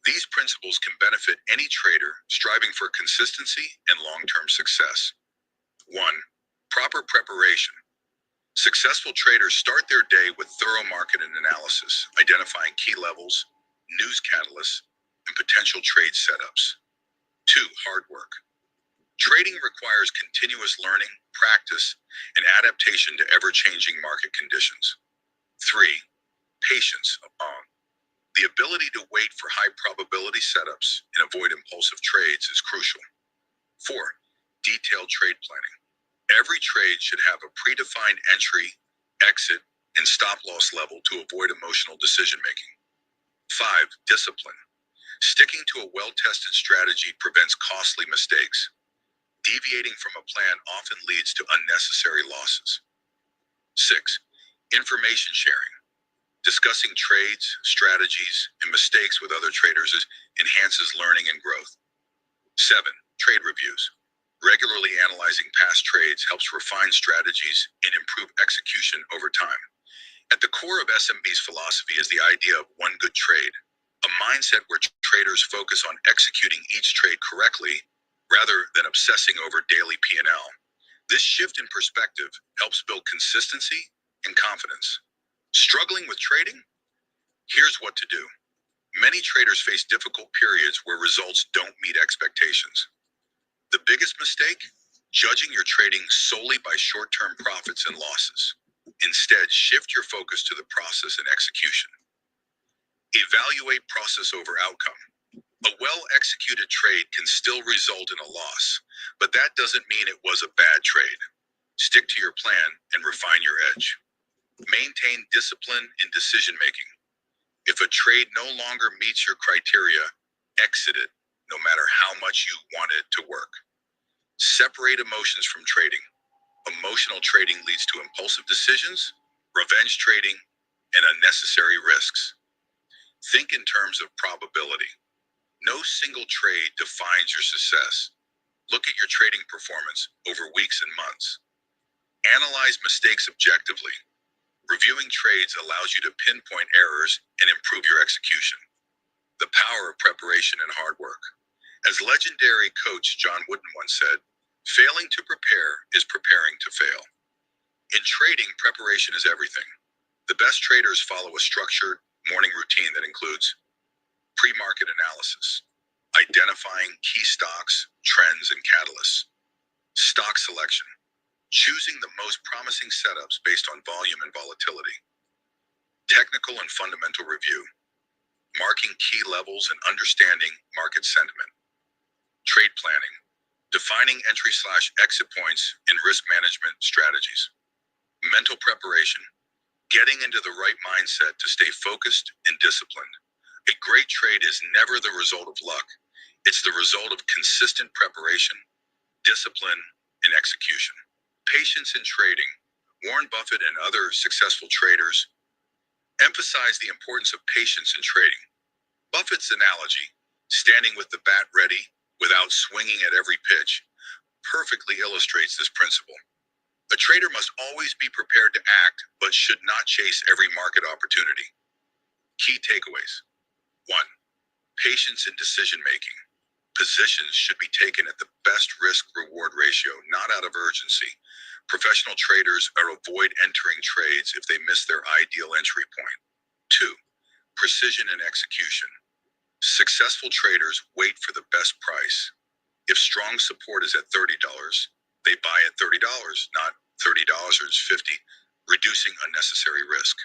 These principles can benefit any trader striving for consistency and long-term success. 1. Proper preparation. Successful traders start their day with thorough market analysis, identifying key levels, news catalysts, and potential trade setups. 2. Hard work. Trading requires continuous learning, practice, and adaptation to ever-changing market conditions. 3. Patience. The ability to wait for high-probability setups and avoid impulsive trades is crucial. 4. Detailed trade planning. Every trade should have a predefined entry, exit, and stop-loss level to avoid emotional decision-making. 5. Discipline. Sticking to a well-tested strategy prevents costly mistakes. Deviating from a plan often leads to unnecessary losses. 6. Information sharing. Discussing trades, strategies, and mistakes with other traders enhances learning and growth. 7. Trade reviews. Regularly analyzing past trades helps refine strategies and improve execution over time. At the core of SMB's philosophy is the idea of one good trade, a mindset where traders focus on executing each trade correctly rather than obsessing over daily P&L. This shift in perspective helps build consistency and confidence. Struggling with trading? Here's what to do. Many traders face difficult periods where results don't meet expectations. The biggest mistake? Judging your trading solely by short-term profits and losses. Instead, shift your focus to the process and execution. Evaluate process over outcome. A well-executed trade can still result in a loss, but that doesn't mean it was a bad trade. Stick to your plan and refine your edge. Maintain discipline in decision-making. If a trade no longer meets your criteria, exit it, no matter how much you want it to work. Separate emotions from trading. Emotional trading leads to impulsive decisions, revenge trading, and unnecessary risks. Think in terms of probability. No single trade defines your success. Look at your trading performance over weeks and months. Analyze mistakes objectively. Reviewing trades allows you to pinpoint errors and improve your execution. The power of preparation and hard work. As legendary coach John Wooden once said, failing to prepare is preparing to fail. In trading, preparation is everything. The best traders follow a structured morning routine that includes pre-market analysis, identifying key stocks, trends, and catalysts, stock selection, choosing the most promising setups based on volume and volatility, technical and fundamental review, marking key levels and understanding market sentiment, trade planning, defining entry/exit points and risk management strategies, mental preparation, getting into the right mindset to stay focused and disciplined. A great trade is never the result of luck. It's the result of consistent preparation, discipline, and execution. Patience in trading. Warren Buffett and other successful traders emphasize the importance of patience in trading. Buffett's analogy, standing with the bat ready without swinging at every pitch, perfectly illustrates this principle. A trader must always be prepared to act, but should not chase every market opportunity. Key takeaways. 1. Patience in decision-making. Positions should be taken at the best risk-reward ratio, not out of urgency. Professional traders avoid entering trades if they miss their ideal entry point. 2. Precision in execution. Successful traders wait for the best price. If strong support is at $30, they buy at $30, not $30 or $50, reducing unnecessary risk.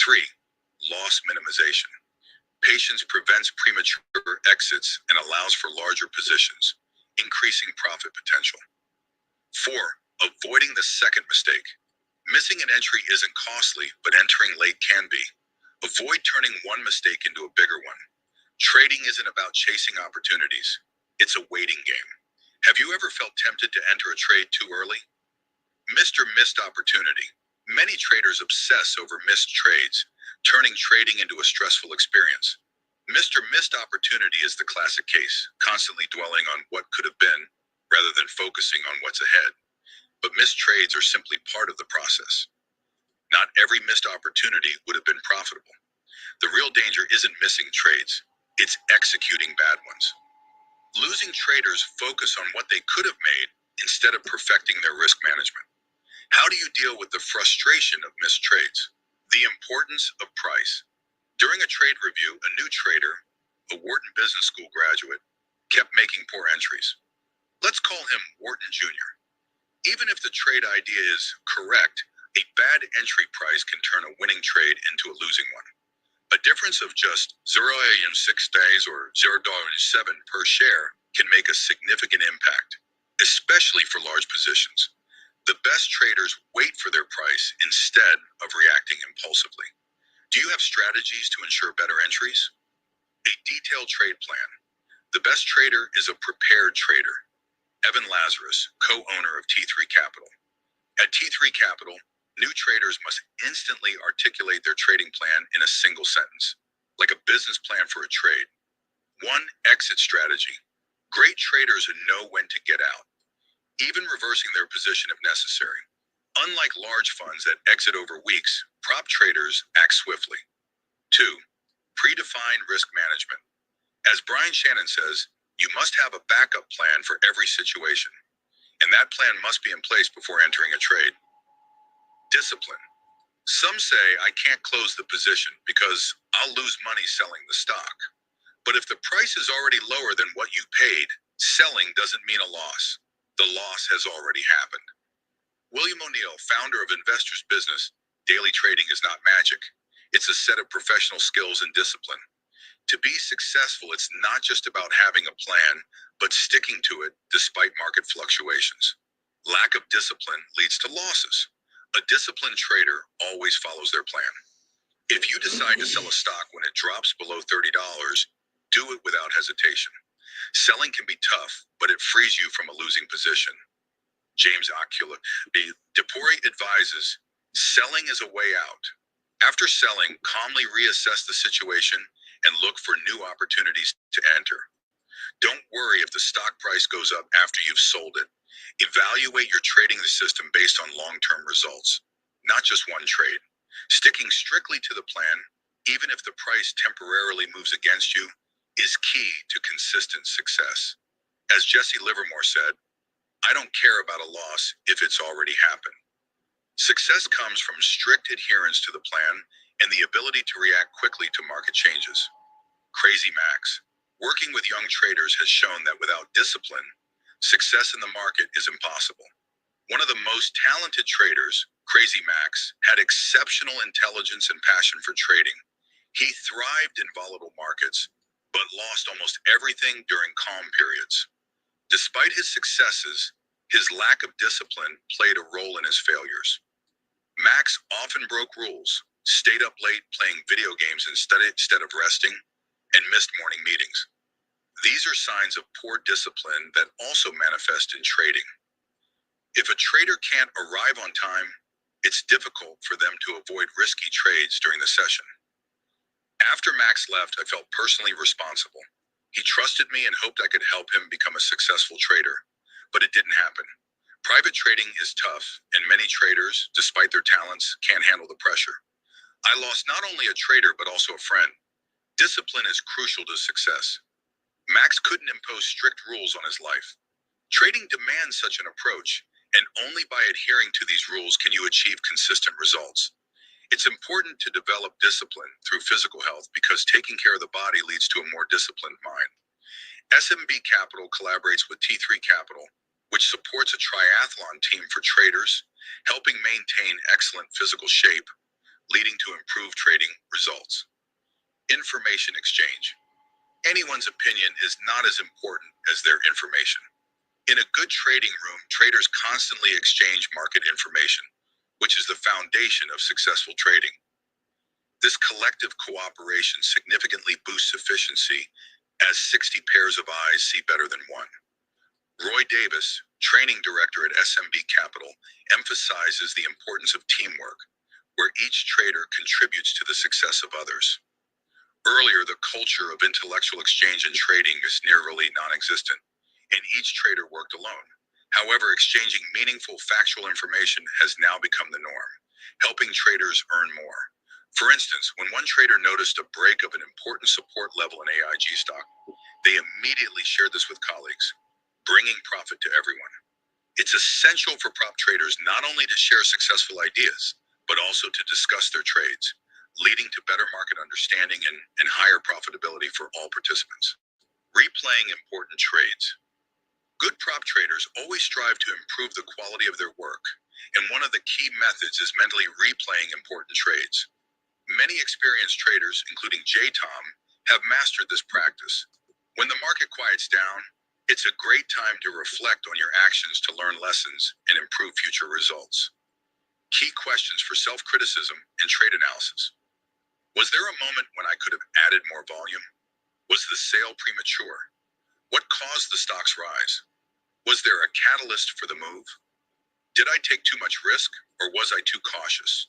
3. Loss minimization. Patience prevents premature exits and allows for larger positions, increasing profit potential. 4. Avoiding the second mistake. Missing an entry isn't costly, but entering late can be. Avoid turning one mistake into a bigger one. Trading isn't about chasing opportunities. It's a waiting game. Have you ever felt tempted to enter a trade too early? Missed opportunity. Many traders obsess over missed trades, turning trading into a stressful experience. Mr. Missed Opportunity is the classic case, constantly dwelling on what could have been rather than focusing on what's ahead. But missed trades are simply part of the process. Not every missed opportunity would have been profitable. The real danger isn't missing trades, it's executing bad ones. Losing traders focus on what they could have made instead of perfecting their risk management. How do you deal with the frustration of missed trades? The importance of price. During a trade review, a new trader, a Wharton Business School graduate, kept making poor entries. Let's call him Wharton Jr. Even if the trade idea is correct, a bad entry price can turn a winning trade into a losing one. A difference of just 0.6 days or $0.7 per share can make a significant impact, especially for large positions. The best traders wait for their price instead of reacting impulsively. Do you have strategies to ensure better entries? A detailed trade plan. The best trader is a prepared trader. Evan Lazarus, co-owner of T3 Capital. At T3 Capital, new traders must instantly articulate their trading plan in a single sentence, like a business plan for a trade. 1. Exit strategy. Great traders know when to get out, even reversing their position if necessary. Unlike large funds that exit over weeks, prop traders act swiftly. 2. Predefined risk management. As Brian Shannon says, you must have a backup plan for every situation, and that plan must be in place before entering a trade. Discipline. Some say I can't close the position because I'll lose money selling the stock. But if the price is already lower than what you paid, selling doesn't mean a loss. The loss has already happened. William O'Neill, founder of Investors Business, daily trading is not magic. It's a set of professional skills and discipline. To be successful, it's not just about having a plan, but sticking to it despite market fluctuations. Lack of discipline leads to losses. A disciplined trader always follows their plan. If you decide to sell a stock when it drops below $30, do it without hesitation. Selling can be tough, but it frees you from a losing position. James Ocula, DePori advises, selling is a way out. After selling, calmly reassess the situation and look for new opportunities to enter. Don't worry if the stock price goes up after you've sold it. Evaluate your trading system based on long-term results, not just one trade. Sticking strictly to the plan, even if the price temporarily moves against you, is key to consistent success. As Jesse Livermore said, I don't care about a loss if it's already happened. Success comes from strict adherence to the plan and the ability to react quickly to market changes. Crazy Max. Working with young traders has shown that without discipline, success in the market is impossible. One of the most talented traders, Crazy Max, had exceptional intelligence and passion for trading. He thrived in volatile markets, but lost almost everything during calm periods. Despite his successes, his lack of discipline played a role in his failures. Max often broke rules, stayed up late playing video games instead of resting, and missed morning meetings. These are signs of poor discipline that also manifest in trading. If a trader can't arrive on time, it's difficult for them to avoid risky trades during the session. After Max left, I felt personally responsible. He trusted me and hoped I could help him become a successful trader, but it didn't happen. Private trading is tough, and many traders, despite their talents, can't handle the pressure. I lost not only a trader, but also a friend. Discipline is crucial to success. Max couldn't impose strict rules on his life. Trading demands such an approach, and only by adhering to these rules can you achieve consistent results. It's important to develop discipline through physical health because taking care of the body leads to a more disciplined mind. SMB Capital collaborates with T3 Capital, which supports a triathlon team for traders, helping maintain excellent physical shape, leading to improved trading results. Information exchange. Anyone's opinion is not as important as their information. In a good trading room, traders constantly exchange market information, which is the foundation of successful trading. This collective cooperation significantly boosts efficiency as 60 pairs of eyes see better than one. Roy Davis, training director at SMB Capital, emphasizes the importance of teamwork, where each trader contributes to the success of others. Earlier, the culture of intellectual exchange and trading is nearly non-existent, and each trader worked alone. However, exchanging meaningful factual information has now become the norm, helping traders earn more. For instance, when one trader noticed a break of an important support level in AIG stock, they immediately shared this with colleagues, bringing profit to everyone. It's essential for prop traders not only to share successful ideas, but also to discuss their trades, leading to better market understanding and higher profitability for all participants. Replaying important trades. Good prop traders always strive to improve the quality of their work, and one of the key methods is mentally replaying important trades. Many experienced traders, including Tom, have mastered this practice. When the market quiets down, it's a great time to reflect on your actions to learn lessons and improve future results. Key questions for self-criticism and trade analysis. Was there a moment when I could have added more volume? Was the sale premature? What caused the stock's rise? Was there a catalyst for the move? Did I take too much risk, or was I too cautious?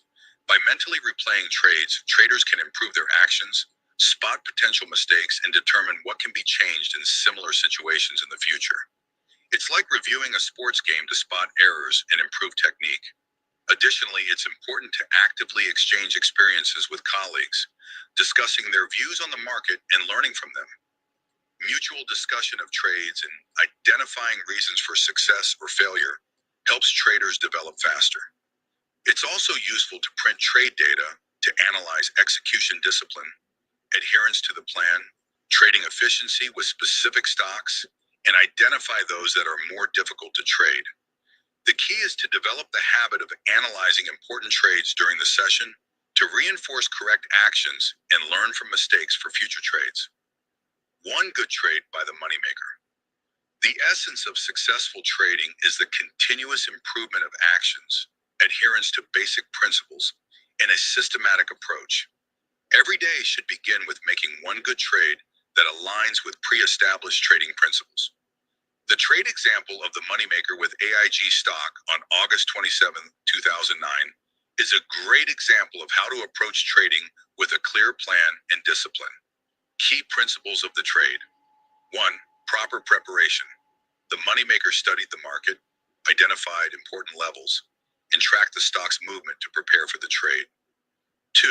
By mentally replaying trades, traders can improve their actions, spot potential mistakes, and determine what can be changed in similar situations in the future. It's like reviewing a sports game to spot errors and improve technique. Additionally, it's important to actively exchange experiences with colleagues, discussing their views on the market and learning from them. Mutual discussion of trades and identifying reasons for success or failure helps traders develop faster. It's also useful to print trade data to analyze execution discipline, adherence to the plan, trading efficiency with specific stocks, and identify those that are more difficult to trade. The key is to develop the habit of analyzing important trades during the session to reinforce correct actions and learn from mistakes for future trades. One good trade by the moneymaker. The essence of successful trading is the continuous improvement of actions, adherence to basic principles, and a systematic approach. Every day should begin with making one good trade that aligns with pre-established trading principles. The trade example of the moneymaker with AIG stock on August 27, 2009, is a great example of how to approach trading with a clear plan and discipline. Key principles of the trade. 1. Proper preparation. The moneymaker studied the market, identified important levels, and tracked the stock's movement to prepare for the trade. 2.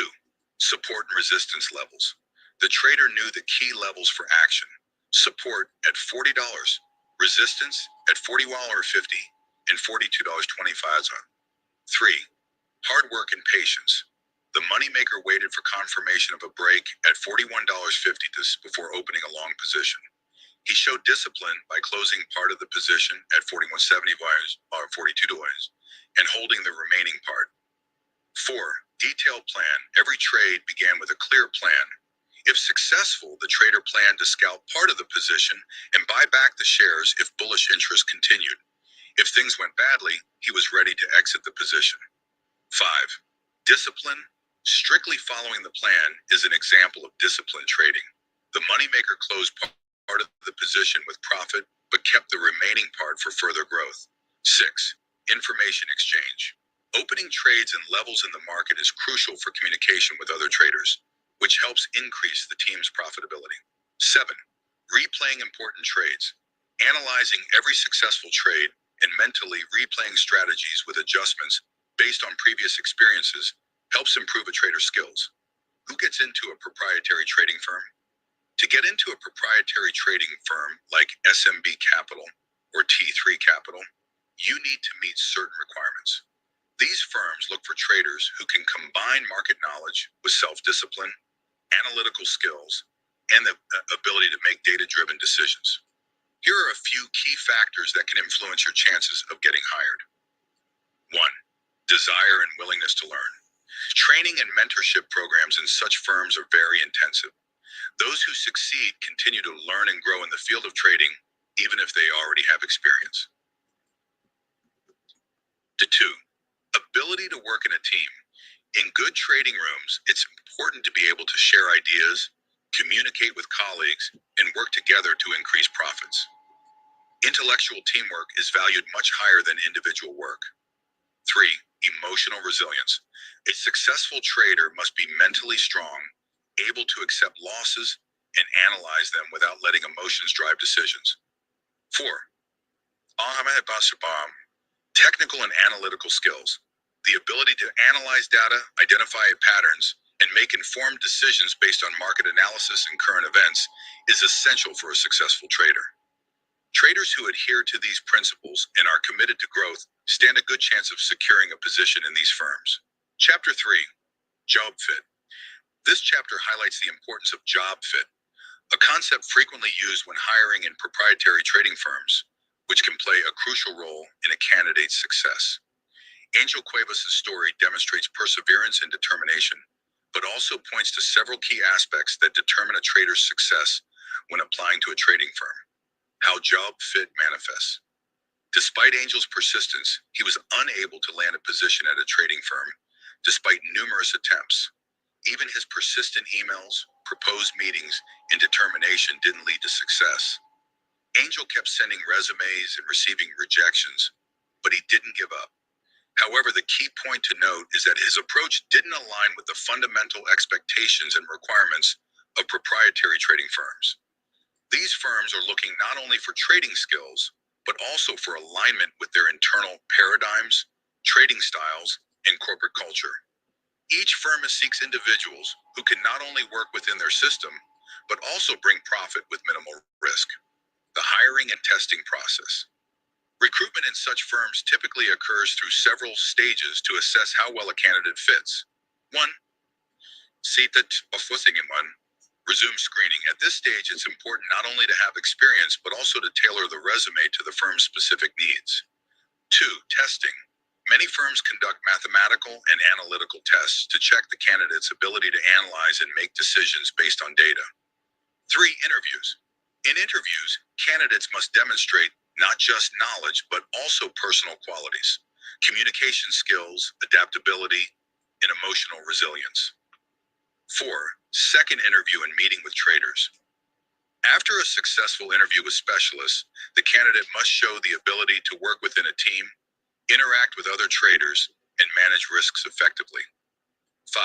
Support and resistance levels. The trader knew the key levels for action. Support at $40, resistance at $41.50, and $42.25. 3. Hard work and patience. The moneymaker waited for confirmation of a break at $41.50 before opening a long position. He showed discipline by closing part of the position at $41.70 or $42 and holding the remaining part. 4. Detailed plan. Every trade began with a clear plan. If successful, the trader planned to scalp part of the position and buy back the shares if bullish interest continued. If things went badly, he was ready to exit the position. 5. Discipline. Strictly following the plan is an example of disciplined trading. The moneymaker closed part of the position with profit, but kept the remaining part for further growth. 6. Information exchange. Opening trades and levels in the market is crucial for communication with other traders, which helps increase the team's profitability. 7. Replaying important trades. Analyzing every successful trade and mentally replaying strategies with adjustments based on previous experiences helps improve a trader's skills. Who gets into a proprietary trading firm? To get into a proprietary trading firm like SMB Capital or T3 Capital, you need to meet certain requirements. These firms look for traders who can combine market knowledge with self-discipline, analytical skills, and the ability to make data-driven decisions. Here are a few key factors that can influence your chances of getting hired. 1. Desire and willingness to learn. Training and mentorship programs in such firms are very intensive. Those who succeed continue to learn and grow in the field of trading, even if they already have experience. 2. Ability to work in a team. In good trading rooms, it's important to be able to share ideas, communicate with colleagues, and work together to increase profits. Intellectual teamwork is valued much higher than individual work. 3. Emotional resilience. A successful trader must be mentally strong able to accept losses and analyze them without letting emotions drive decisions. 4. Technical and analytical skills. The ability to analyze data, identify patterns, and make informed decisions based on market analysis and current events is essential for a successful trader. Traders who adhere to these principles and are committed to growth stand a good chance of securing a position in these firms. Chapter 3. Job fit. This chapter highlights the importance of job fit, a concept frequently used when hiring in proprietary trading firms, which can play a crucial role in a candidate's success. Angel Cuevas' story demonstrates perseverance and determination, but also points to several key aspects that determine a trader's success when applying to a trading firm. How job fit manifests. Despite Angel's persistence, he was unable to land a position at a trading firm, despite numerous attempts. Even his persistent emails, proposed meetings, and determination didn't lead to success. Angel kept sending resumes and receiving rejections, but he didn't give up. However, the key point to note is that his approach didn't align with the fundamental expectations and requirements of proprietary trading firms. These firms are looking not only for trading skills, but also for alignment with their internal paradigms, trading styles, and corporate culture. Each firm seeks individuals who can not only work within their system, but also bring profit with minimal risk. The hiring and testing process. Recruitment in such firms typically occurs through several stages to assess how well a candidate fits. 1. Resume screening. At this stage, it's important not only to have experience, but also to tailor the resume to the firm's specific needs. 2. Testing. Many firms conduct mathematical and analytical tests to check the candidate's ability to analyze and make decisions based on data. 3. Interviews. In interviews, candidates must demonstrate not just knowledge, but also personal qualities, communication skills, adaptability, and emotional resilience. 4. Second interview and meeting with traders. After a successful interview with specialists, the candidate must show the ability to work within a team, interact with other traders, and manage risks effectively. 5.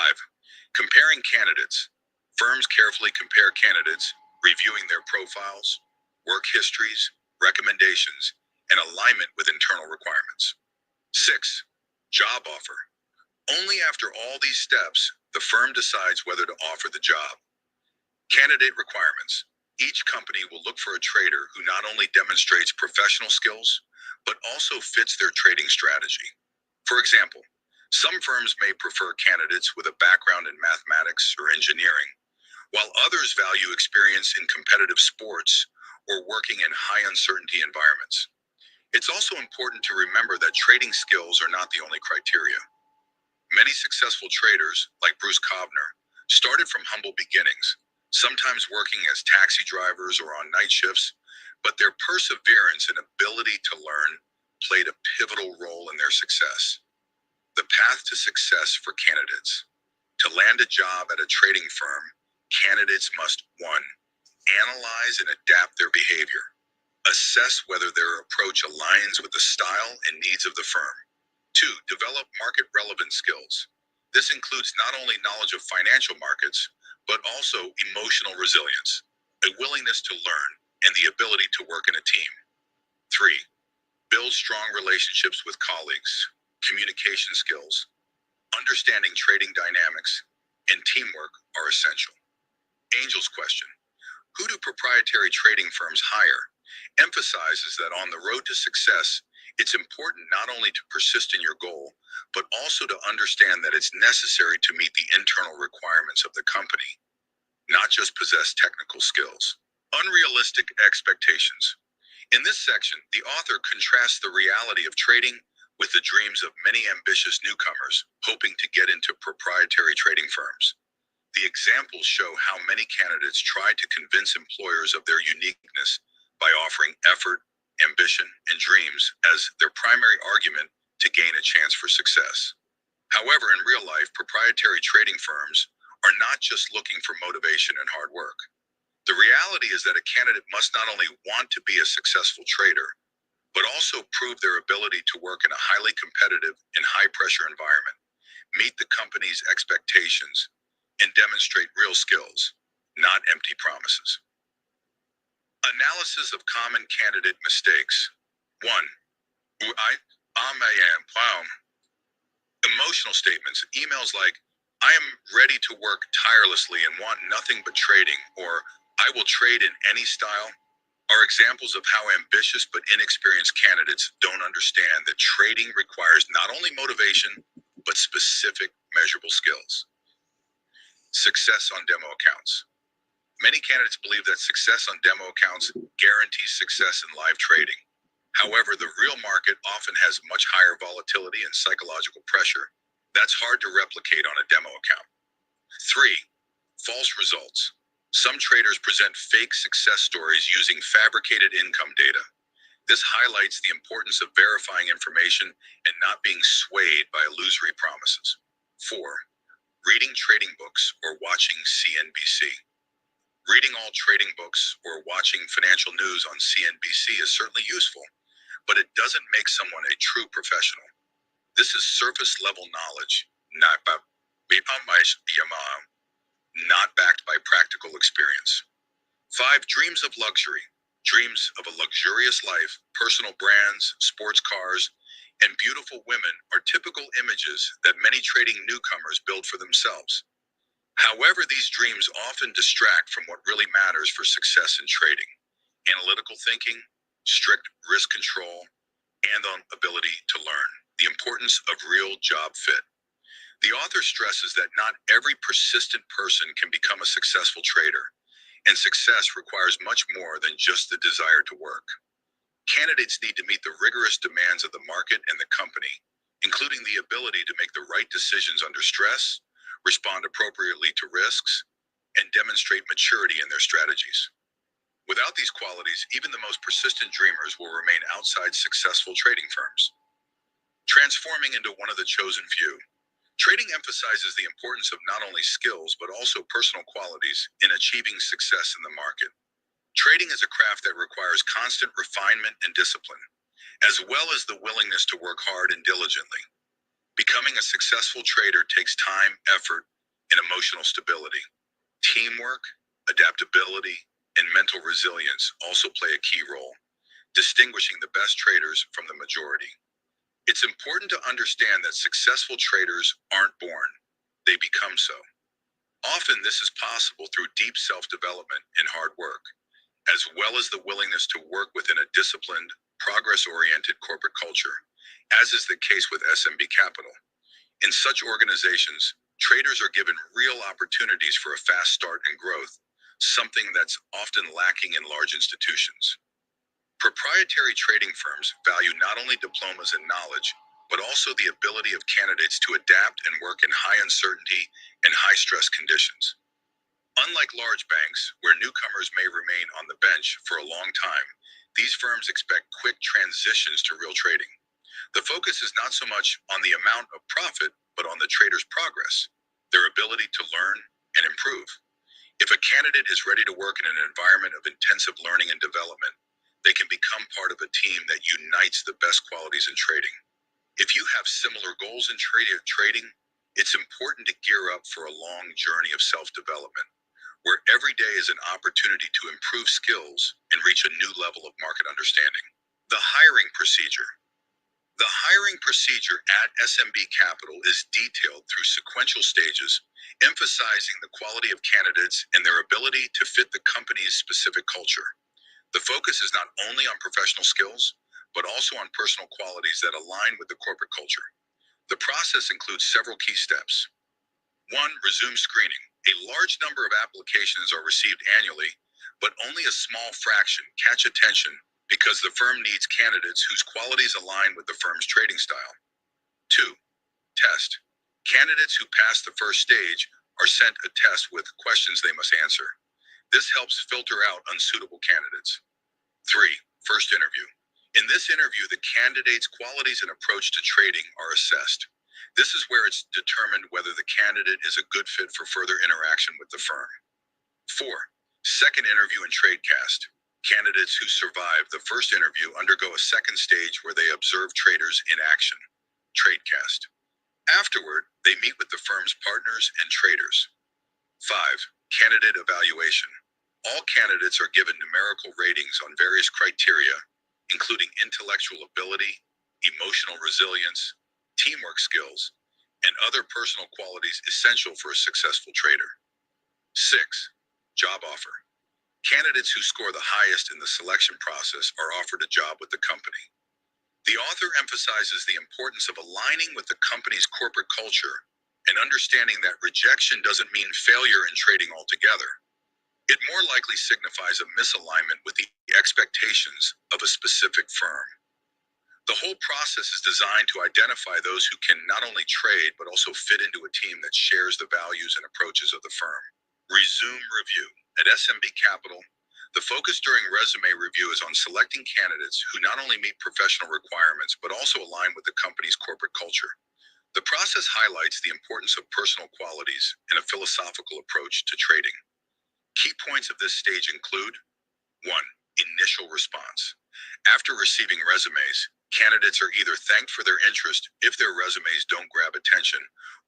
Comparing candidates. Firms carefully compare candidates, reviewing their profiles, work histories, recommendations, and alignment with internal requirements. 6. Job offer. Only after all these steps, the firm decides whether to offer the job. Candidate requirements. Each company will look for a trader who not only demonstrates professional skills, but also fits their trading strategy. For example, some firms may prefer candidates with a background in mathematics or engineering, while others value experience in competitive sports or working in high uncertainty environments. It's also important to remember that trading skills are not the only criteria. Many successful traders, like Bruce Kovner, started from humble beginnings, sometimes working as taxi drivers or on night shifts, but their perseverance and ability to learn played a pivotal role in their success. The path to success for candidates. To land a job at a trading firm, candidates must 1. Analyze and adapt their behavior. Assess whether their approach aligns with the style and needs of the firm. 2. Develop market relevant skills. This includes not only knowledge of financial markets, but also emotional resilience, a willingness to learn, and the ability to work in a team. 3. Build strong relationships with colleagues, communication skills, understanding trading dynamics, and teamwork are essential. Angel's question, who do proprietary trading firms hire, emphasizes that on the road to success, it's important not only to persist in your goal, but also to understand that it's necessary to meet the internal requirements of the company, not just possess technical skills. Unrealistic expectations. In this section, the author contrasts the reality of trading with the dreams of many ambitious newcomers hoping to get into proprietary trading firms. The examples show how many candidates try to convince employers of their uniqueness by offering effort, ambition, and dreams as their primary argument to gain a chance for success. However, in real life, proprietary trading firms are not just looking for motivation and hard work. The reality is that a candidate must not only want to be a successful trader, but also prove their ability to work in a highly competitive and high-pressure environment, meet the company's expectations, and demonstrate real skills, not empty promises. Analysis of common candidate mistakes. 1. Emotional statements, emails like, I am ready to work tirelessly and want nothing but trading, or I will trade in any style, are examples of how ambitious but inexperienced candidates don't understand that trading requires not only motivation, but specific measurable skills. Success on demo accounts. Many candidates believe that success on demo accounts guarantees success in live trading. However, the real market often has much higher volatility and psychological pressure. That's hard to replicate on a demo account. 3. False results. Some traders present fake success stories using fabricated income data. This highlights the importance of verifying information and not being swayed by illusory promises. 4. Reading trading books or watching CNBC. Reading all trading books or watching financial news on CNBC is certainly useful, but it doesn't make someone a true professional. This is surface level knowledge, not backed by practical experience. 5. Dreams of luxury. Dreams of a luxurious life, personal brands, sports cars, and beautiful women are typical images that many trading newcomers build for themselves. However, these dreams often distract from what really matters for success in trading: analytical thinking, strict risk control, and on ability to learn. The importance of real job fit. The author stresses that not every persistent person can become a successful trader, and success requires much more than just the desire to work. Candidates need to meet the rigorous demands of the market and the company, including the ability to make the right decisions under stress, respond appropriately to risks, and demonstrate maturity in their strategies. Without these qualities, even the most persistent dreamers will remain outside successful trading firms. Transforming into one of the chosen few. Trading emphasizes the importance of not only skills, but also personal qualities in achieving success in the market. Trading is a craft that requires constant refinement and discipline, as well as the willingness to work hard and diligently. Becoming a successful trader takes time, effort, and emotional stability. Teamwork, adaptability, and mental resilience also play a key role, distinguishing the best traders from the majority. It's important to understand that successful traders aren't born, they become so. Often this is possible through deep self-development and hard work, as well as the willingness to work within a disciplined, progress-oriented corporate culture, as is the case with SMB Capital. In such organizations, traders are given real opportunities for a fast start and growth, something that's often lacking in large institutions. Proprietary trading firms value not only diplomas and knowledge, but also the ability of candidates to adapt and work in high uncertainty and high stress conditions. Unlike large banks, where newcomers may remain on the bench for a long time, these firms expect quick transitions to real trading. The focus is not so much on the amount of profit, but on the trader's progress, their ability to learn and improve. If a candidate is ready to work in an environment of intensive learning and development, they can become part of a team that unites the best qualities in trading. If you have similar goals in trading, it's important to gear up for a long journey of self-development, where every day is an opportunity to improve skills and reach a new level of market understanding. The hiring procedure. The hiring procedure at SMB Capital is detailed through sequential stages, emphasizing the quality of candidates and their ability to fit the company's specific culture. The focus is not only on professional skills, but also on personal qualities that align with the corporate culture. The process includes several key steps. 1. Resume screening. A large number of applications are received annually, but only a small fraction catch attention because the firm needs candidates whose qualities align with the firm's trading style. 2. Test. Candidates who pass the first stage are sent a test with questions they must answer. This helps filter out unsuitable candidates. 3. First interview. In this interview, the candidate's qualities and approach to trading are assessed. This is where it's determined whether the candidate is a good fit for further interaction with the firm. 4. Second interview and tradecast. Candidates who survive the first interview undergo a second stage where they observe traders in action. Tradecast. Afterward, they meet with the firm's partners and traders. 5. Candidate evaluation. All candidates are given numerical ratings on various criteria, including intellectual ability, emotional resilience, teamwork skills, and other personal qualities essential for a successful trader. 6. Job offer. Candidates who score the highest in the selection process are offered a job with the company. The author emphasizes the importance of aligning with the company's corporate culture and understanding that rejection doesn't mean failure in trading altogether. It more likely signifies a misalignment with the expectations of a specific firm. The whole process is designed to identify those who can not only trade but also fit into a team that shares the values and approaches of the firm. Resume review. At SMB Capital, the focus during resume review is on selecting candidates who not only meet professional requirements but also align with the company's corporate culture. The process highlights the importance of personal qualities and a philosophical approach to trading. Key points of this stage include: 1. Initial response. After receiving resumes, candidates are either thanked for their interest if their resumes don't grab attention,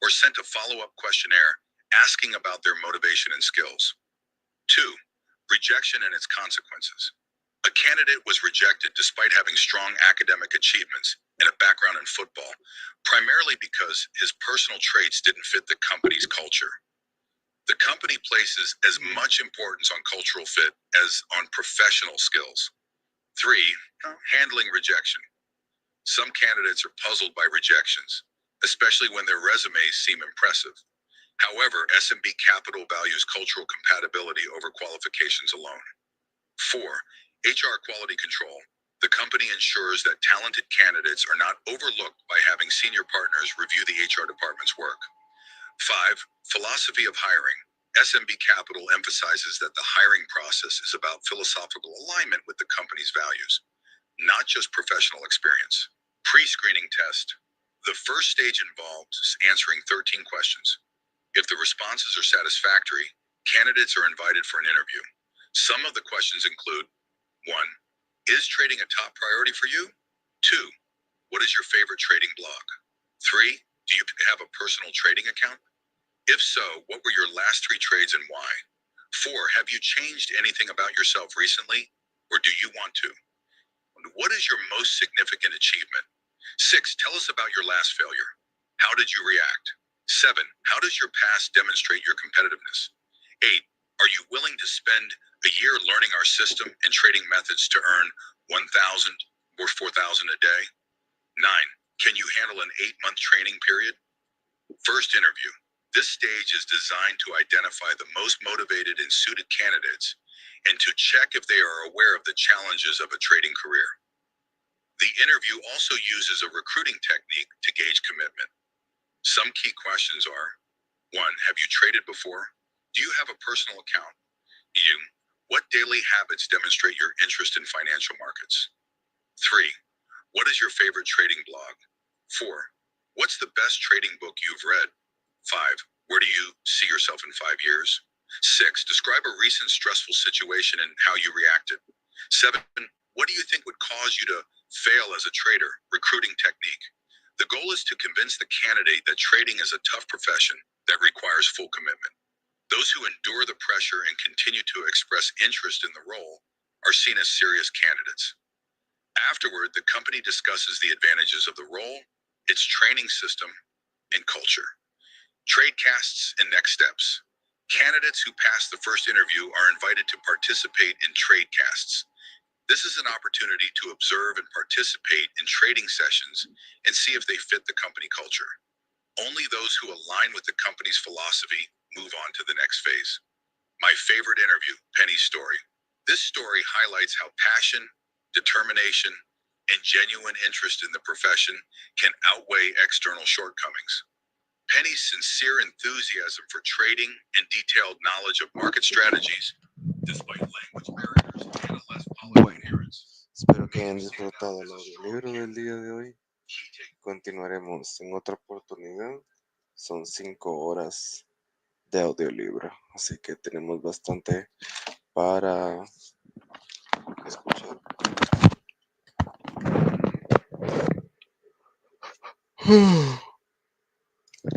or sent a follow-up questionnaire asking about their motivation and skills. 2. Rejection and its consequences. A candidate was rejected despite having strong academic achievements and a background in football, primarily because his personal traits didn't fit the company's culture. The company places as much importance on cultural fit as on professional skills. 3. Handling rejection. Some candidates are puzzled by rejections, especially when their resumes seem impressive. However, SMB Capital values cultural compatibility over qualifications alone. 4. HR quality control. The company ensures that talented candidates are not overlooked by having senior partners review the HR department's work. 5. Philosophy of hiring. SMB Capital emphasizes that the hiring process is about philosophical alignment with the company's values, not just professional experience. Pre-screening test. The first stage involves answering 13 questions. If the responses are satisfactory, candidates are invited for an interview. Some of the questions include: 1. Is trading a top priority for you? 2. What is your favorite trading blog? 3. Do you have a personal trading account? If so, what were your last 3 trades and why? 4. Have you changed anything about yourself recently, or do you want to? What is your most significant achievement? 6. Tell us about your last failure. How did you react? 7. How does your past demonstrate your competitiveness? 8. Are you willing to spend a year learning our system and trading methods to earn $1,000 or $4,000 a day? 9. Can you handle an 8-month training period? First interview. This stage is designed to identify the most motivated and suited candidates and to check if they are aware of the challenges of a trading career. The interview also uses a recruiting technique to gauge commitment. Some key questions are: 1. Have you traded before? Do you have a personal account? What daily habits demonstrate your interest in financial markets? 3. What is your favorite trading blog? 4. What's the best trading book you've read? 5. Where do you see yourself in 5 years? 6. Describe a recent stressful situation and how you reacted. 7. What do you think would cause you to fail as a trader? Recruiting technique. The goal is to convince the candidate that trading is a tough profession that requires full commitment. Those who endure the pressure and continue to express interest in the role are seen as serious candidates. Afterward, the company discusses the advantages of the role, its training system, and culture. Tradecasts and next steps. Candidates who pass the first interview are invited to participate in tradecasts. This is an opportunity to observe and participate in trading sessions and see if they fit the company culture. Only those who align with the company's philosophy move on to the next phase. My favorite interview, Penny's story. This story highlights how passion, determination, and genuine interest in the profession can outweigh external shortcomings. Penny's sincere enthusiasm for trading and detailed knowledge of market strategies, despite language barriers and a less polished appearance. Espero que hayan disfrutado el audiolibro del día de hoy. Continuaremos en otra oportunidad. Son 5 horas de audiolibro, así que tenemos bastante para escuchar.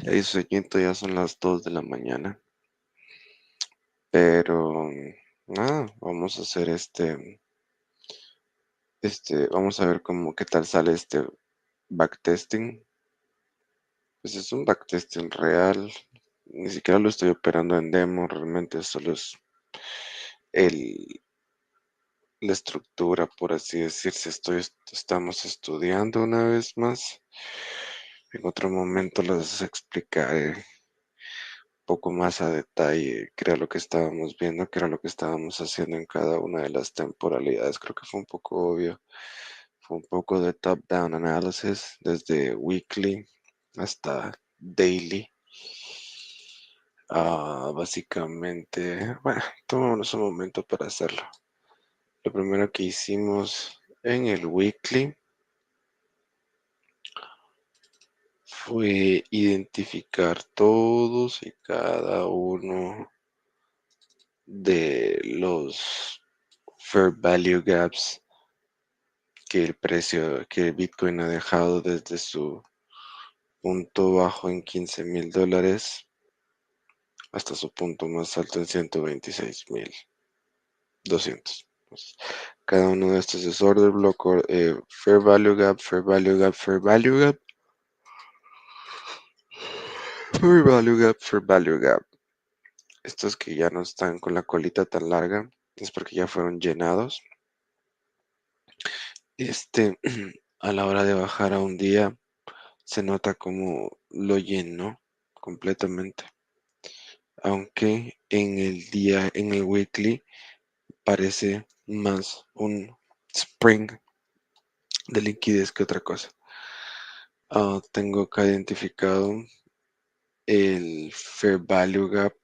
Hay sueñito, ya son las 2 de la mañana. Pero nada, vamos a hacer vamos a ver cómo qué tal sale este backtesting. Pues es un backtesting real, ni siquiera lo estoy operando en demo, realmente solo es el, la estructura, por así decirse. Estamos estudiando una vez más. En otro momento les explicaré un poco más a detalle qué era lo que estábamos viendo, qué era lo que estábamos haciendo en cada una de las temporalidades. Creo que fue un poco obvio. Fue un poco de top-down analysis, desde weekly hasta daily. Básicamente, bueno, tomémonos un momento para hacerlo. Lo primero que hicimos en el weekly fue identificar todos y cada uno de los fair value gaps que el Bitcoin ha dejado desde su punto bajo en $15,000 hasta su punto más alto en 126,200. Entonces, cada uno de estos es order block, fair value gap, fair value gap, fair value gap, fair value gap, fair value gap. Estos que ya no están con la colita tan larga es porque ya fueron llenados. A la hora de bajar a un día se nota como lo llenó completamente. Aunque en el weekly parece más un spring de liquidez que otra cosa. Tengo acá identificado el fair value gap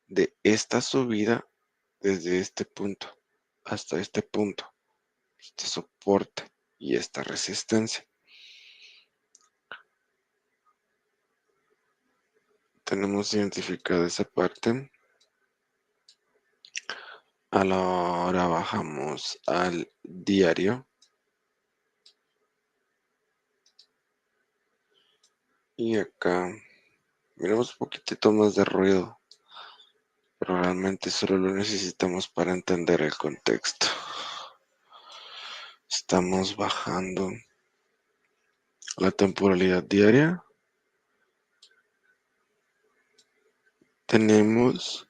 de esta subida desde este punto hasta este punto, este soporte y esta resistencia. Tenemos identificada esa parte. A la hora bajamos al diario y acá miramos un poquitito más de ruido, pero realmente solo lo necesitamos para entender el contexto. Estamos bajando la temporalidad diaria. Tenemos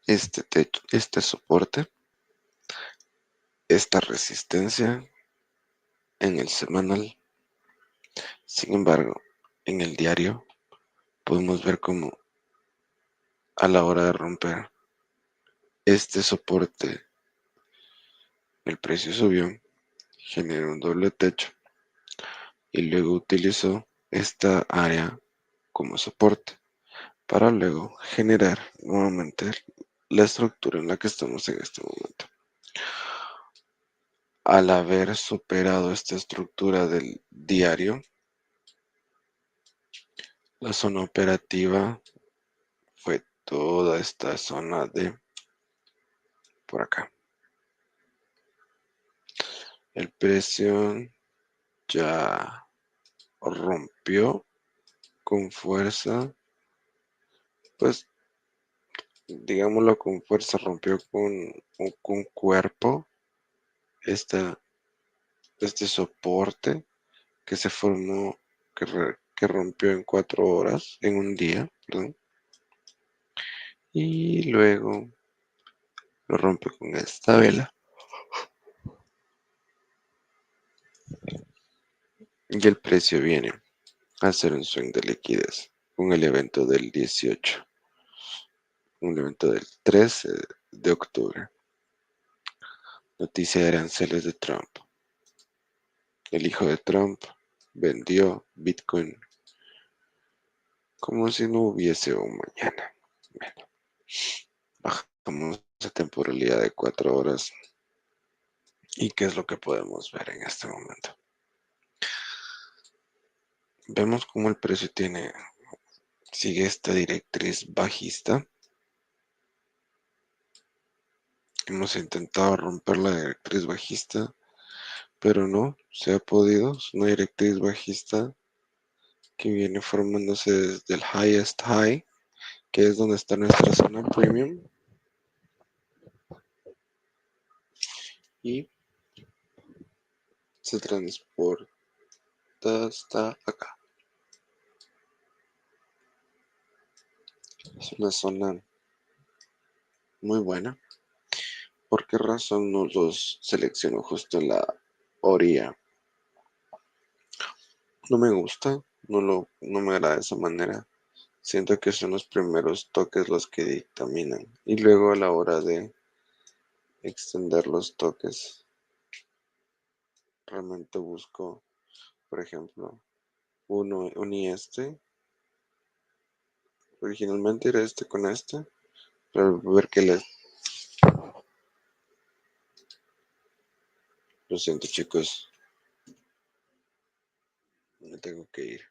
este techo, este soporte, esta resistencia en el semanal. Sin embargo, en el diario podemos ver cómo a la hora de romper este soporte el precio subió, generó un doble techo y luego utilizó esta área como soporte para luego generar nuevamente la estructura en la que estamos en este momento. Al haber superado esta estructura del diario, la zona operativa fue toda esta zona de por acá. El precio ya rompió con fuerza, pues digámoslo con fuerza, rompió con cuerpo este soporte que se formó, que rompió en 4 horas, en un día, perdón, y luego lo rompe con esta vela y el precio viene a hacer un swing de liquidez con el evento del 18, un evento del 13 de octubre. Noticia de aranceles de Trump. El hijo de Trump vendió Bitcoin como si no hubiese un mañana. Bueno, bajamos a temporalidad de 4 horas. ¿Y qué es lo que podemos ver en este momento? Vemos cómo el precio sigue esta directriz bajista. Hemos intentado romper la directriz bajista, pero no se ha podido. Es una directriz bajista que viene formándose desde el highest high, que es donde está nuestra zona premium, y se transporta hasta acá. Es una zona muy buena. ¿Por qué razón no los selecciono justo en la orilla? No me gusta, no me agrada de esa manera. Siento que son los primeros toques los que dictaminan. Y luego a la hora de extender los toques, realmente busco, por ejemplo, uní este. Originalmente era este con este, pero al ver que Lo siento, chicos, me tengo que ir.